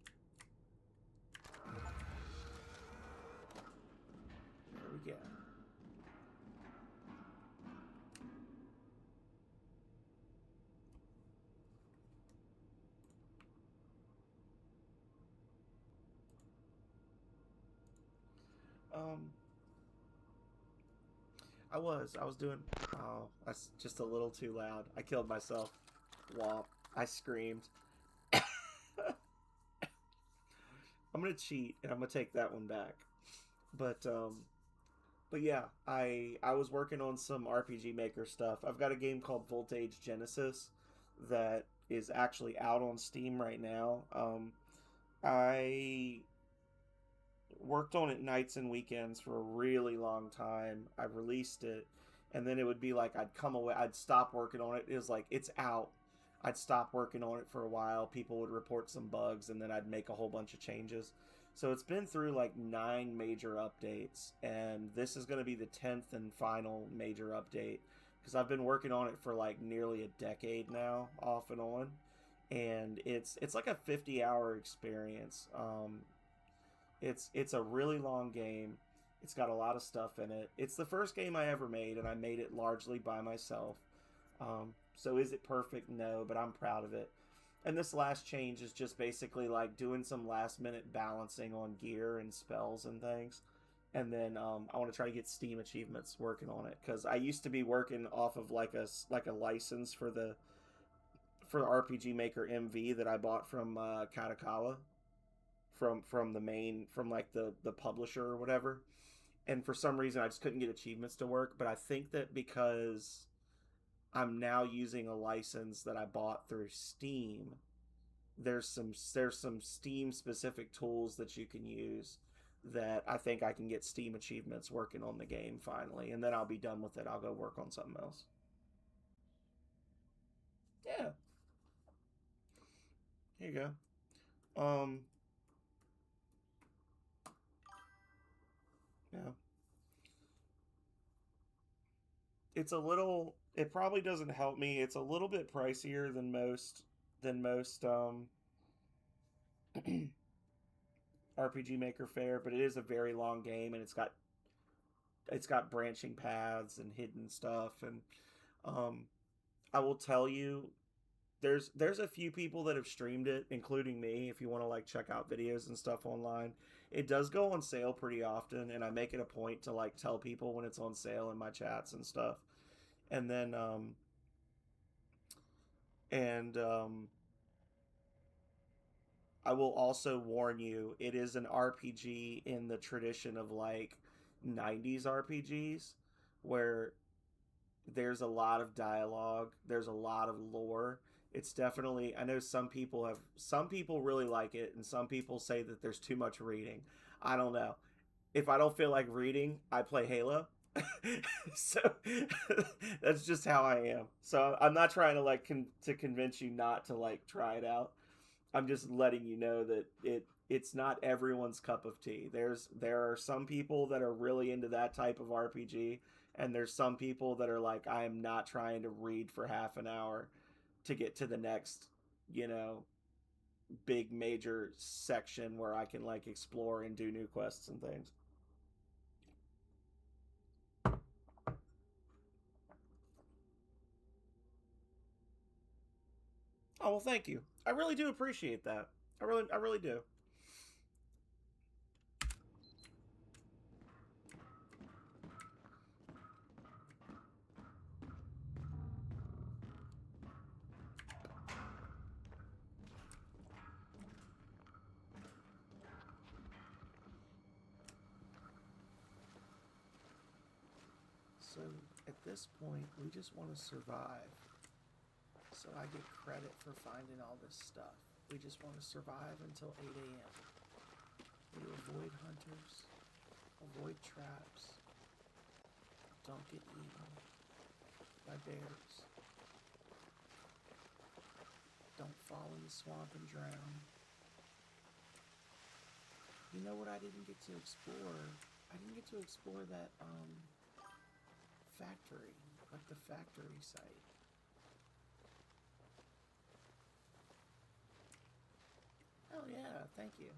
There we go. I was doing, oh, that's just a little too loud. I killed myself. Womp. I screamed. I'm gonna cheat, and I'm gonna take that one back. But yeah, I was working on some RPG Maker stuff. I've got a game called Voltage Genesis that is actually out on Steam right now. I worked on it nights and weekends for a really long time. I released it, and then it would be like I'd come away, I'd stop working on it. It was like, it's out. I'd stop working on it for a while. People would report some bugs, and then I'd make a whole bunch of changes. So it's been through like 9 major updates, and this is going to be the 10th and final major update, because I've been working on it for like nearly a decade now, off and on. And it's like a 50-hour experience. It's a really long game. It's got a lot of stuff in it. It's the first game I ever made, and I made it largely by myself. So is it perfect? No, but I'm proud of it. And this last change is just basically like doing some last minute balancing on gear and spells and things. And then I want to try to get Steam achievements working on it, because I used to be working off of like a license for the RPG Maker MV that I bought from Katakawa, from the main, from like the publisher or whatever. And for some reason I just couldn't get achievements to work. But I think that because I'm now using a license that I bought through Steam, there's some Steam specific tools that you can use that I think I can get Steam achievements working on the game finally, and then I'll be done with it. I'll go work on something else. Yeah, here you go. Yeah, it's a little. It probably doesn't help me. It's a little bit pricier than most RPG Maker fare, but it is a very long game, and it's got branching paths and hidden stuff. And um, I will tell you, there's a few people that have streamed it, including me. If you want to like check out videos and stuff online, it does go on sale pretty often, and I make it a point to like tell people when it's on sale in my chats and stuff. And then and I will also warn you, it is an RPG in the tradition of like 90s RPGs, where there's a lot of dialogue, there's a lot of lore, It's definitely, I know some people really like it, and some people say that there's too much reading. I don't know. If I don't feel like reading, I play Halo. So that's just how I am. So I'm not trying to to convince you not to like try it out. I'm just letting you know that it's not everyone's cup of tea. There are some people that are really into that type of RPG, and there's some people that are like, I am not trying to read for half an hour to get to the next, you know, big major section where I can like explore and do new quests and things. Oh well, thank you. I really do appreciate that. I really do. So at this point, we just want to survive. So I get credit for finding all this stuff. We just want to survive until 8 a.m. We avoid hunters, avoid traps, don't get eaten by bears, don't fall in the swamp and drown. You know what I didn't get to explore? I didn't get to explore that factory, like the factory site. Oh yeah, thank you.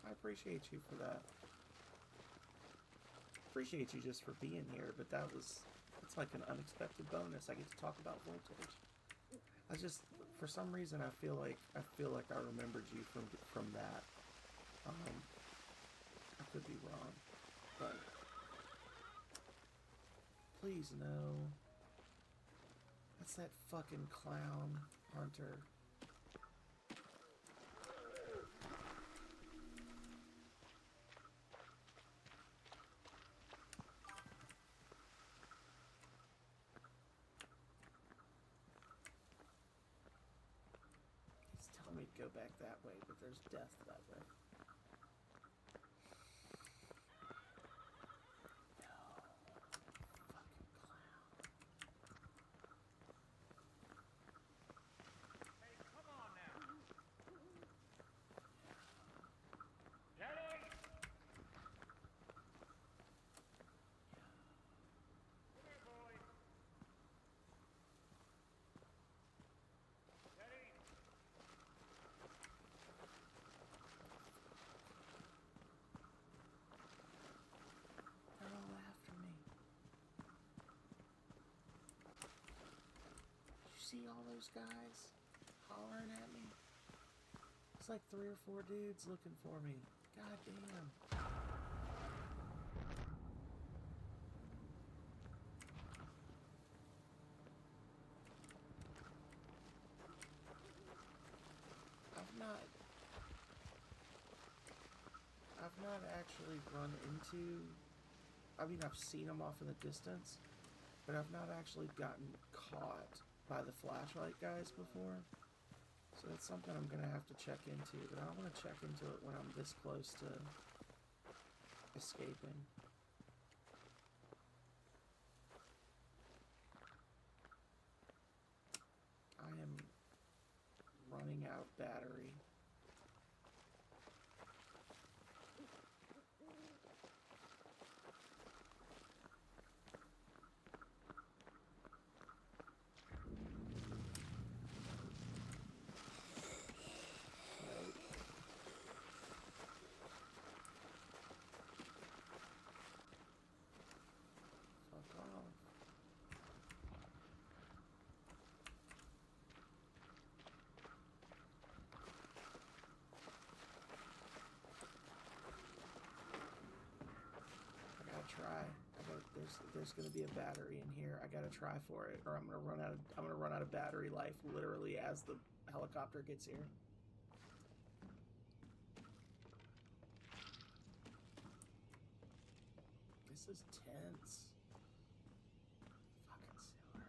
I appreciate you for that. Appreciate you just for being here, but it's like an unexpected bonus. I get to talk about voltage. I just for some reason I feel like I remembered you from that. I could be wrong, but please no. That's that fucking clown hunter. He's telling me to go back that way, but there's death that way. They're all after me. You see all those guys hollering at me? It's like 3 or 4 dudes looking for me. God damn. I've not I've not actually run into. I mean, I've seen them off in the distance, but I've not actually gotten caught by the flashlight guys before. So that's something I'm gonna have to check into. But I want to check into it when I'm this close to escaping. I am running out of battery. Fuck off. I gotta try. There's gonna be a battery in here. I gotta try for it, or I'm gonna run out of battery life literally as the helicopter gets here. This is tense. Fucking sewer.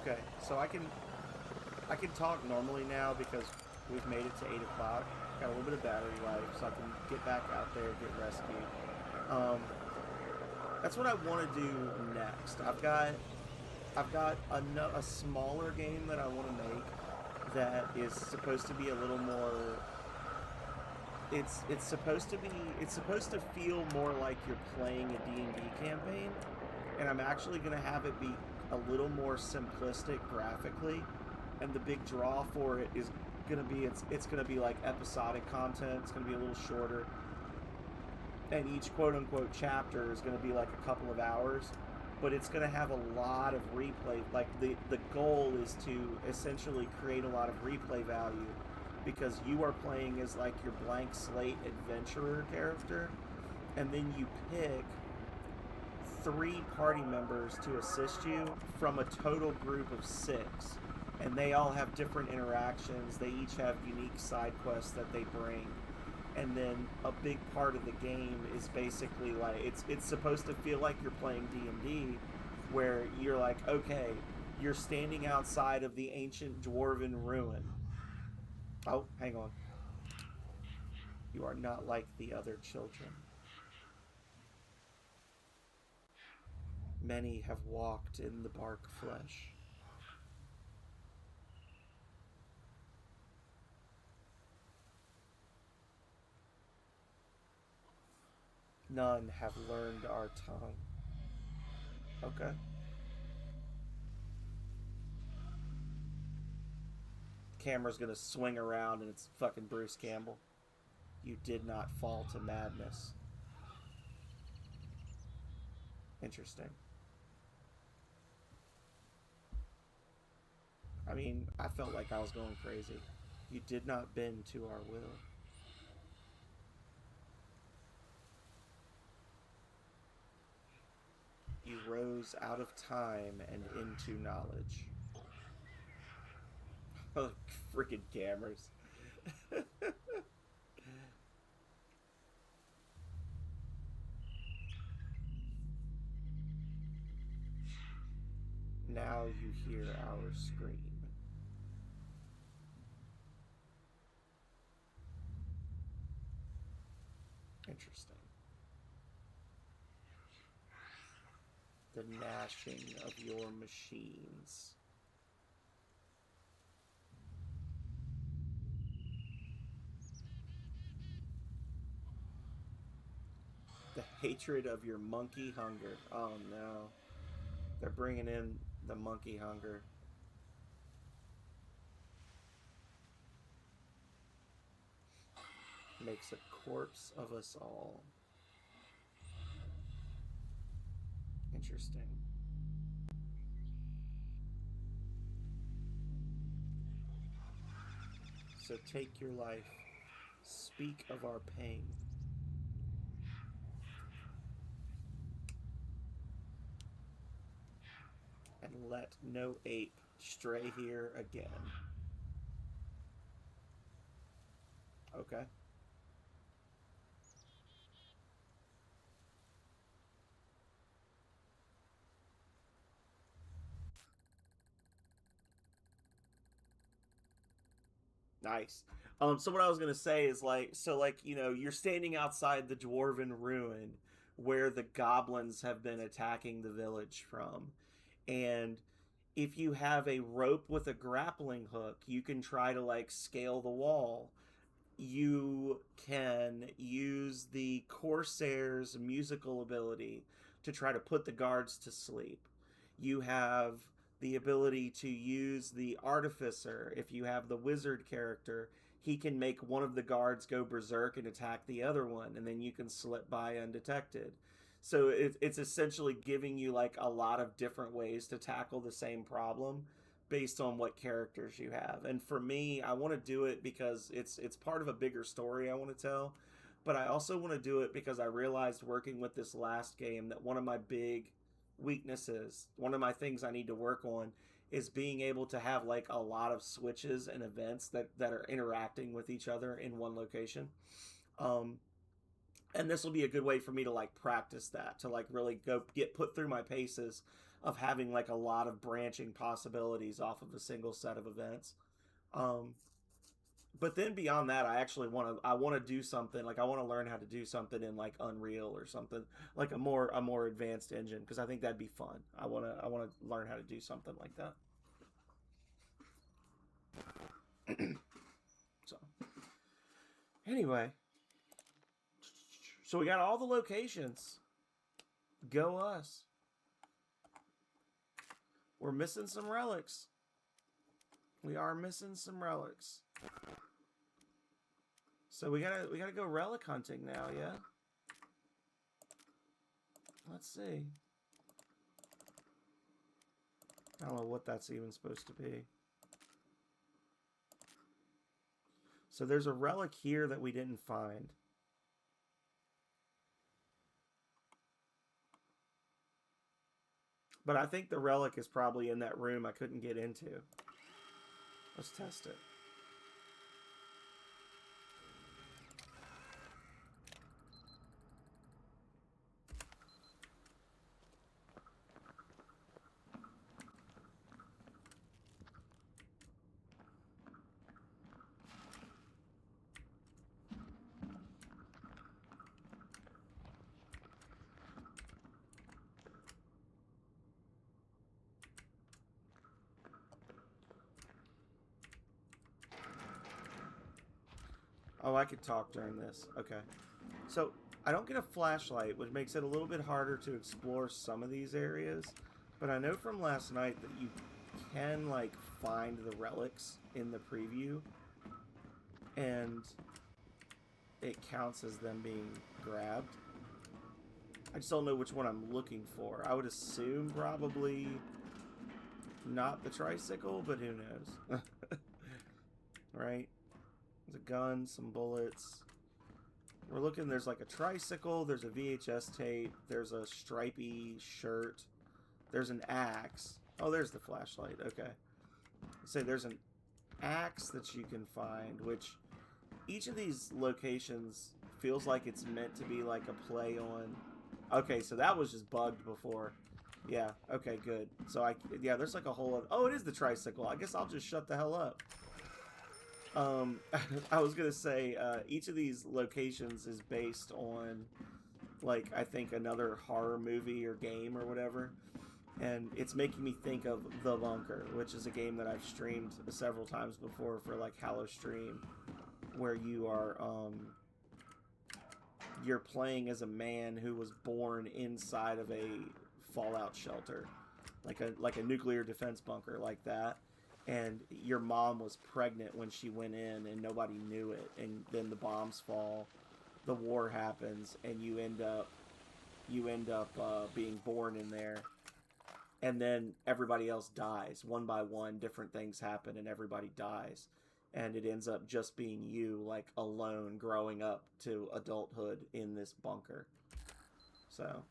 Okay, so I can talk normally now because we've made it to 8 o'clock. Got a little bit of battery life, so I can get back out there, get rescued. Um, that's what I want to do next. I've got a smaller game that I want to make that is supposed to be a little more. It's supposed to be. It's supposed to feel more like you're playing a D&D campaign, and I'm actually going to have it be a little more simplistic graphically, and the big draw for it is going to be it's going to be like episodic content. It's going to be a little shorter, and each quote unquote chapter is going to be like a couple of hours, but it's going to have a lot of replay. Like the goal is to essentially create a lot of replay value because you are playing as like your blank slate adventurer character, and then you pick three party members to assist you from a total group of six, and they all have different interactions. They each have unique side quests that they bring, and then a big part of the game is basically like it's supposed to feel like you're playing D&D, where you're like, okay, you're standing outside of the ancient dwarven ruin. Oh, hang on. You are not like the other children. Many have walked in the bark flesh. None have learned our tongue. Okay. Camera's gonna swing around and it's fucking Bruce Campbell. You did not fall to madness. Interesting. I mean, I felt like I was going crazy. You did not bend to our will. You rose out of time and into knowledge. Oh, freaking cameras. Now you hear our scream. Interesting. The gnashing of your machines. The hatred of your monkey hunger. Oh no. They're bringing in the monkey hunger. Makes a corpse of us all. Interesting. So take your life. Speak of our pain. And let no ape stray here again. Okay. Nice. So what I was gonna say is like, so like you're standing outside the dwarven ruin where the goblins have been attacking the village from, and if you have a rope with a grappling hook, you can try to like scale the wall. You can use the Corsair's musical ability to try to put the guards to sleep. You have the ability to use the Artificer. If you have the wizard character, he can make one of the guards go berserk and attack the other one, and then you can slip by undetected. So it's essentially giving you like a lot of different ways to tackle the same problem based on what characters you have. And for me, I want to do it because it's part of a bigger story I want to tell, but I also want to do it because I realized working with this last game that one of my big weaknesses, one of my things I need to work on is being able to have like a lot of switches and events that are interacting with each other in one location. Um And this will be a good way for me to like practice that, to like really go get put through my paces of having like a lot of branching possibilities off of a single set of events. Um, but then beyond that, I want to do something like I want to learn how to do something in like Unreal or something like a more advanced engine because I think that'd be fun. I want to learn how to do something like that. So anyway, so we got all the locations. Go us. We're missing some relics. We are missing some relics. So we gotta go relic hunting now, yeah? Let's see. I don't know what that's even supposed to be. So there's a relic here that we didn't find. But I think the relic is probably in that room I couldn't get into. Let's test it. Oh, I could talk during this. Okay. So, I don't get a flashlight, which makes it a little bit harder to explore some of these areas. But I know from last night that you can, like, find the relics in the preview. And it counts as them being grabbed. I just don't know which one I'm looking for. I would assume probably not the tricycle, but who knows? Right? There's a gun, some bullets. We're looking, there's like a tricycle, there's a VHS tape, there's a stripy shirt, there's an axe. Oh, there's the flashlight, okay. So there's an axe that you can find, which each of these locations feels like it's meant to be like a play on. Okay, so that was just bugged before. Yeah, okay, good. So yeah, there's like a whole other, oh, it is the tricycle. I guess I'll just shut the hell up. I was gonna say, each of these locations is based on, like, I think another horror movie or game or whatever. And it's making me think of The Bunker, which is a game that I've streamed several times before for, like, Hallow Stream, where you are, you're playing as a man who was born inside of a fallout shelter, like a nuclear defense bunker like that. And your mom was pregnant when she went in and nobody knew it, and then the bombs fall, the war happens, and you end up being born in there, and then everybody else dies one by one. Different things happen and everybody dies, and it ends up just being you, like, alone growing up to adulthood in this bunker. So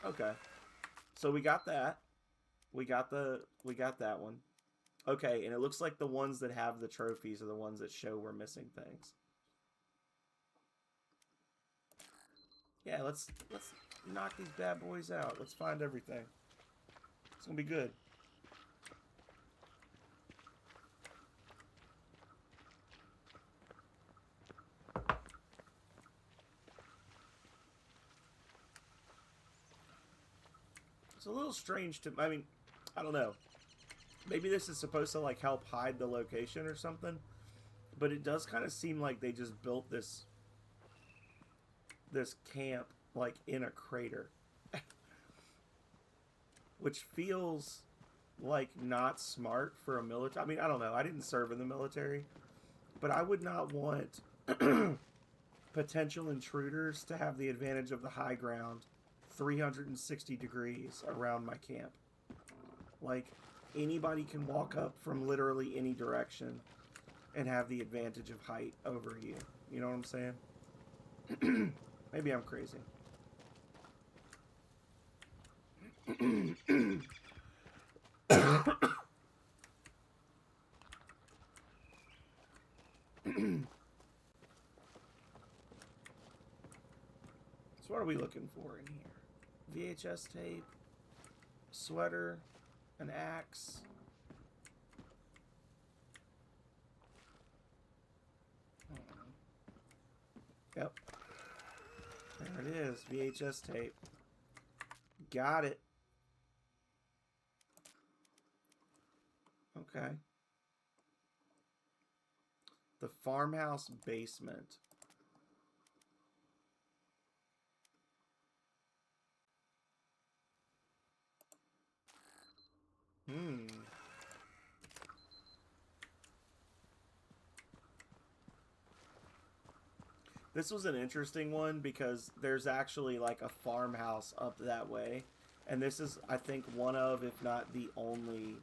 okay, so we got that, we got that one. Okay, and it looks like the ones that have the trophies are the ones that show we're missing things. Yeah, let's knock these bad boys out. Let's find everything. It's gonna be good. It's a little strange to, I mean, I don't know. Maybe this is supposed to, like, help hide the location or something, but it does kind of seem like they just built this camp, like, in a crater. Which feels like not smart for a military. I mean, I don't know. I didn't serve in the military, but I would not want potential intruders to have the advantage of the high ground 360 degrees around my camp. Like, anybody can walk up from literally any direction and have the advantage of height over you. You know what I'm saying? Maybe I'm crazy. So what are we looking for in here? VHS tape, sweater, an axe. Yep. There it is. VHS tape. Got it. Okay. The farmhouse basement. This was an interesting one because there's actually like a farmhouse up that way. And this is, I think, one of, if not the only,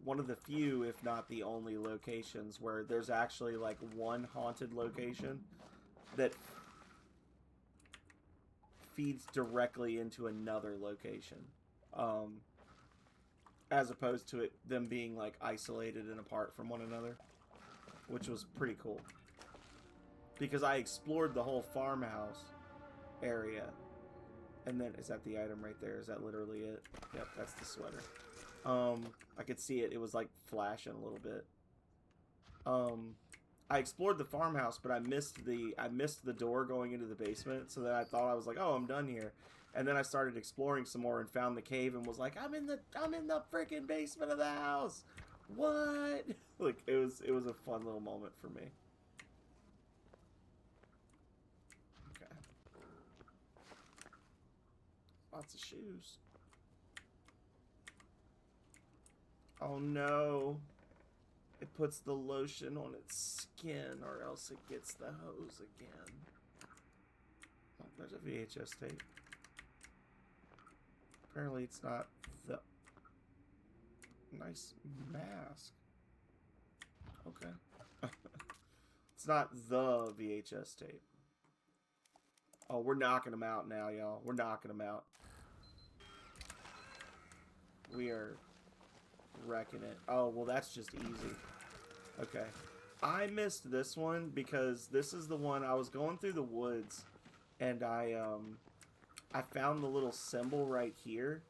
one of the few, if not the only locations where there's actually like one haunted location that feeds directly into another location. As opposed to them being like isolated and apart from one another, which was pretty cool. Because I explored the whole farmhouse area. And then, is that the item right there? Is that literally it? Yep, that's the sweater. I could see it. It was like flashing a little bit. I explored the farmhouse, but I missed the door going into the basement. So then I thought, I was like, oh, I'm done here. And then I started exploring some more and found the cave and was like, I'm in the freaking basement of the house. What? Like, it was a fun little moment for me. Lots of shoes. Oh no. It puts the lotion on its skin or else it gets the hose again. Oh, there's a VHS tape. Apparently it's not the... Nice mask. Okay. It's not the VHS tape. Oh, we're knocking them out now, y'all. We're knocking them out. We are wrecking it. Oh, well, that's just easy. Okay. I missed this one because this is the one I was going through the woods and I found the little symbol right here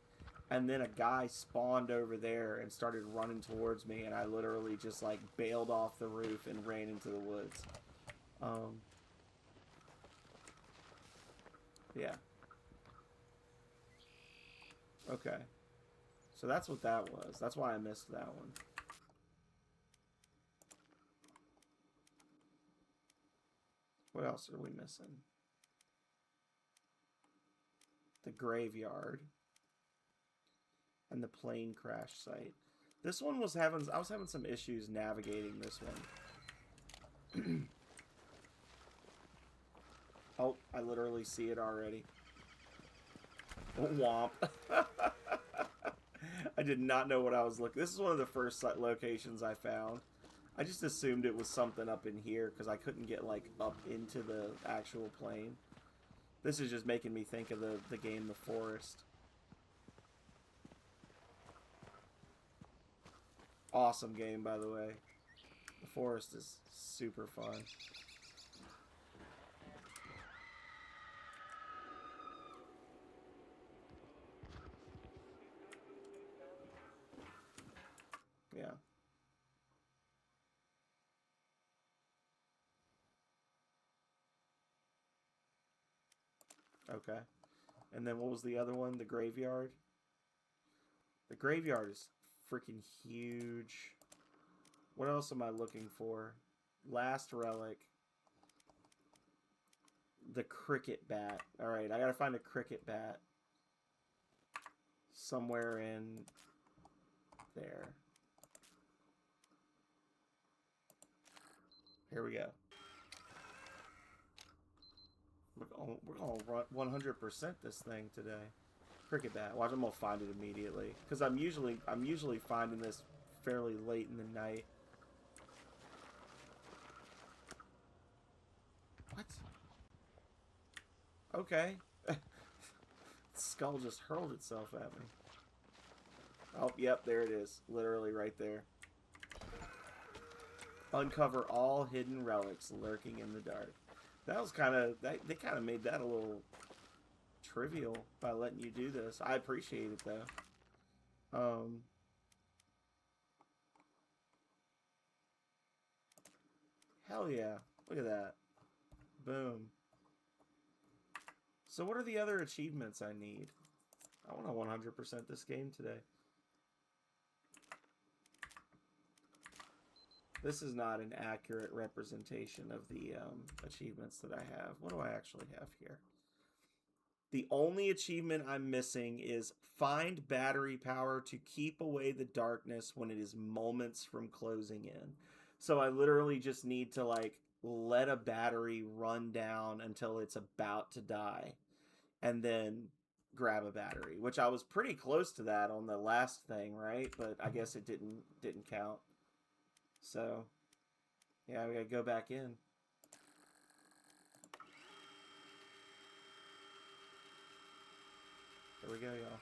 and then a guy spawned over there and started running towards me and I literally just like bailed off the roof and ran into the woods. Yeah. Okay. So that's what that was. That's why I missed that one. What else are we missing? The graveyard. And the plane crash site. This one was I was having some issues navigating this one. Oh, I literally see it already. Womp. I did not know what I was looking. This is one of the first locations I found. I just assumed it was something up in here because I couldn't get like up into the actual plane. This is just making me think of the game The Forest. Awesome game, by the way. The Forest is super fun. Yeah. Okay. And then what was the other one? The graveyard? The graveyard is freaking huge. What else am I looking for? Last relic. The cricket bat. Alright, I gotta find a cricket bat. Somewhere in there. Here we go. We're gonna run 100% this thing today. Cricket bat. Watch, I'm gonna find it immediately because I'm usually finding this fairly late in the night. What? Okay. Skull just hurled itself at me. Oh, yep, there it is. Literally right there. Uncover all hidden relics lurking in the dark. That was kind of they kind of made that a little trivial by letting you do this. I appreciate it though. Um, hell yeah! Look at that. Boom. So what are the other achievements I need? I want to 100% this game today. This is not an accurate representation of the achievements that I have. What do I actually have here? The only achievement I'm missing is find battery power to keep away the darkness when it is moments from closing in. So I literally just need to like let a battery run down until it's about to die and then grab a battery, which I was pretty close to that on the last thing, right? But I guess it didn't count. So, yeah, we gotta go back in. There we go, y'all.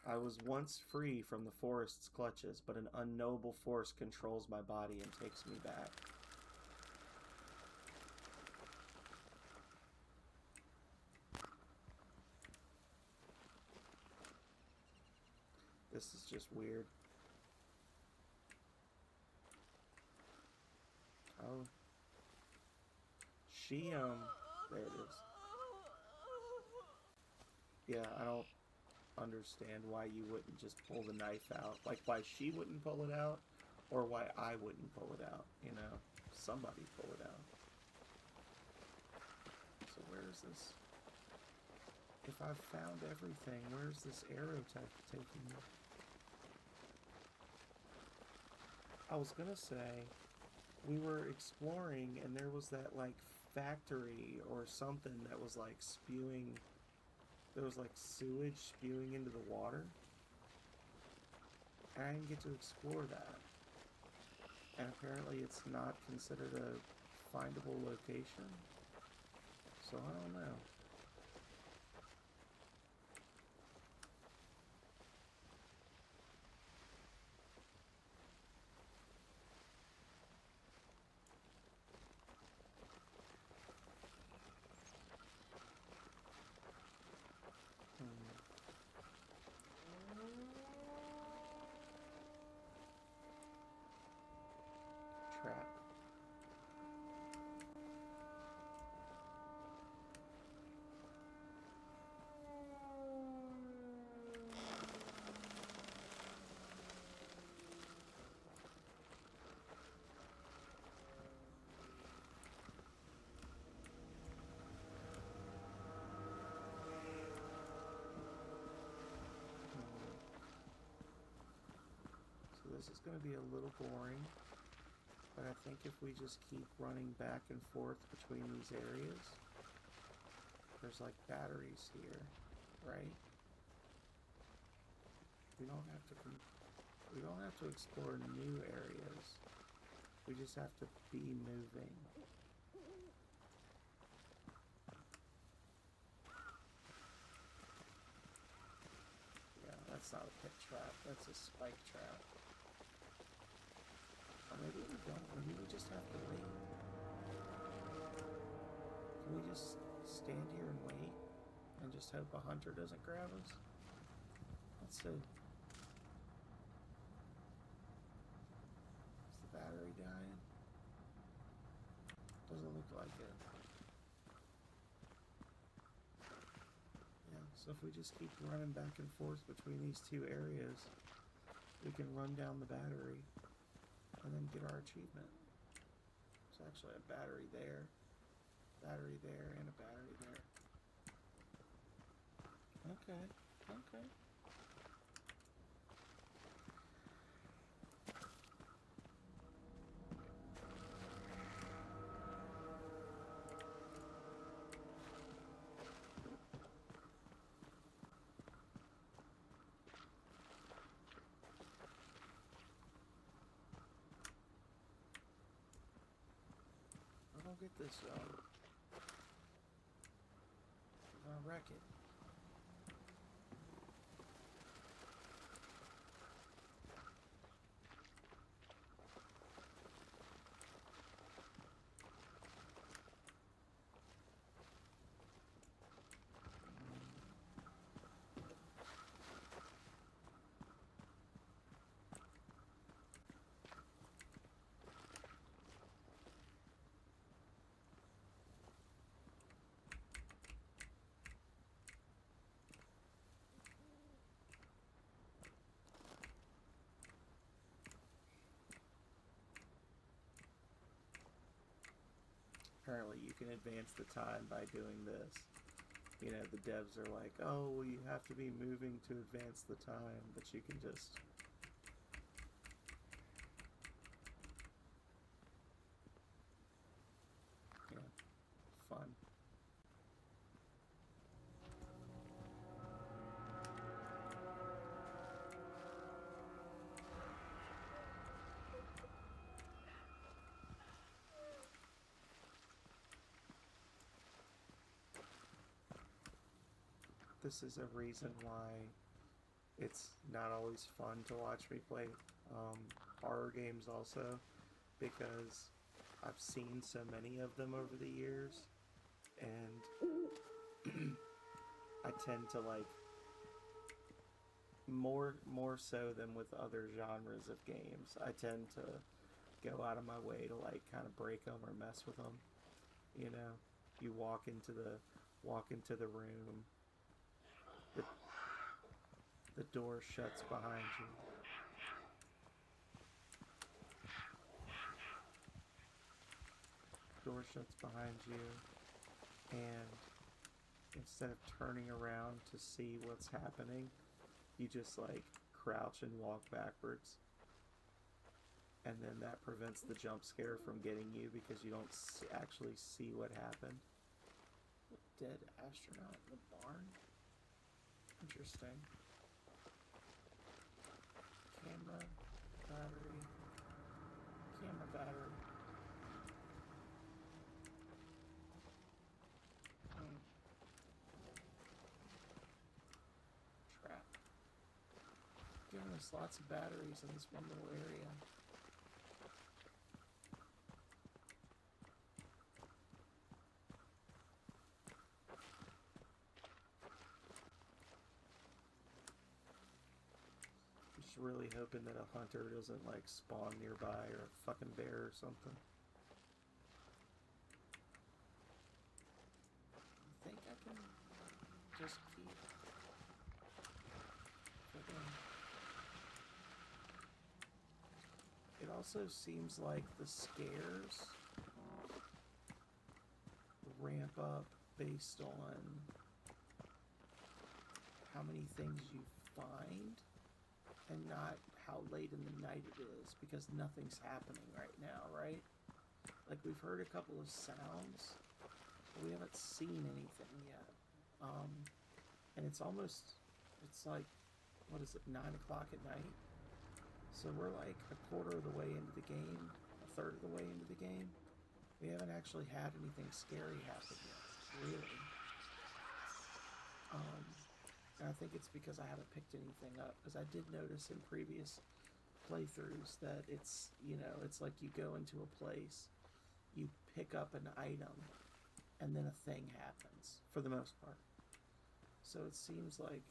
I was once free from the forest's clutches, but an unknowable force controls my body and takes me back. This is just weird. Oh. She, there it is. Yeah, I don't understand why you wouldn't just pull the knife out. Like, why she wouldn't pull it out, or why I wouldn't pull it out, you know? Somebody pull it out. So where is this? If I've found everything, where's this arrow taking me? I was gonna say, we were exploring and there was that, like, factory or something that was, like, spewing... There was, like, sewage spewing into the water. And I didn't get to explore that. And apparently it's not considered a findable location. So I don't know. Trap. So this is going to be a little boring. But I think if we just keep running back and forth between these areas, there's like batteries here, right? We don't have to explore new areas. We just have to be moving. Yeah, that's not a pit trap, that's a spike trap. Or maybe we don't. Maybe we just have to wait. Can we just stand here and wait? And just hope a hunter doesn't grab us? Let's see. Is the battery dying? Doesn't look like it. Yeah, so if we just keep running back and forth between these two areas, we can run down the battery and then get our achievement. There's actually a battery there, and a battery there. Okay, okay. I don't get this, I'm gonna wreck it. apparently you can advance the time by doing this. You know, the devs are like, oh, well, you have to be moving to advance the time, but you can just... Yeah, fun. This is a reason why it's not always fun to watch me play horror games also, because I've seen so many of them over the years, and I tend to like more so than with other genres of games. I tend to go out of my way to like kind of break them or mess with them. You know, you walk into the room, the the door shuts behind you. Door shuts behind you, and instead of turning around to see what's happening, you just like crouch and walk backwards. And then that prevents the jump scare from getting you because you don't actually see what happened. Dead astronaut in the barn? Interesting. Camera, battery, camera battery. Trap. Giving us lots of batteries in this one little area. Just really hoping that a hunter doesn't like spawn nearby, or a fucking bear or something. I think I can just keep clicking. It also seems like the scares ramp up based on how many things you find and not how late in the night it is, because nothing's happening right now, right? Like, we've heard a couple of sounds, but we haven't seen anything yet. And it's like, what is it, 9 o'clock at night? So we're like a quarter of the way into the game, a third of the way into the game. We haven't actually had anything scary happen yet, really. And I think it's because I haven't picked anything up, because I did notice in previous playthroughs that it's, you know, it's like you go into a place, you pick up an item, and then a thing happens, for the most part. So it seems like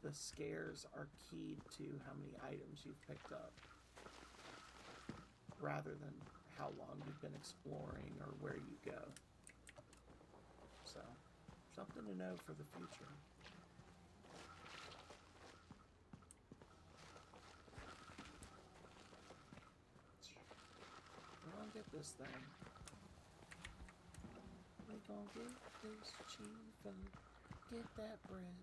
the scares are keyed to how many items you've picked up, rather than how long you've been exploring or where you go. So, something to know for the future. We're gonna get this thing. We're gonna get this cheap food. Get that bread.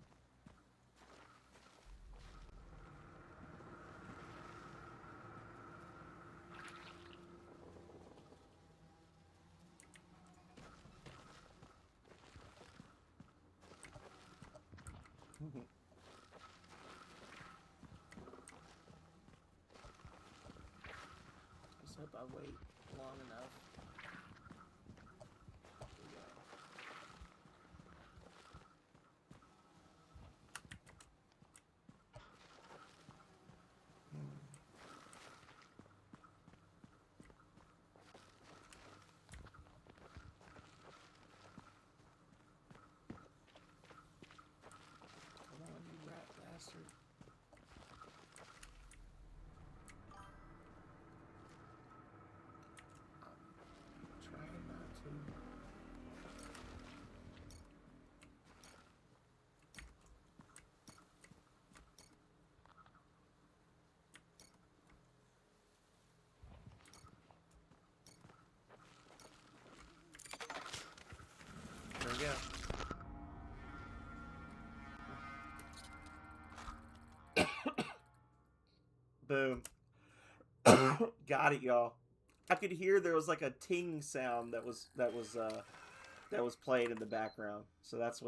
Just hope I wait long enough. Here we go. Come on, you rat bastard. Boom. Got it, y'all. I could hear there was like a ting sound that was played in the background. So that's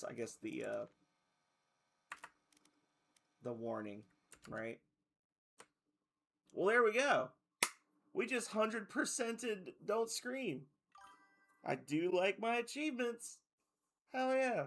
I guess the warning, right? Well, there we go. We just 100%ed Don't Scream. I do like my achievements. Hell yeah.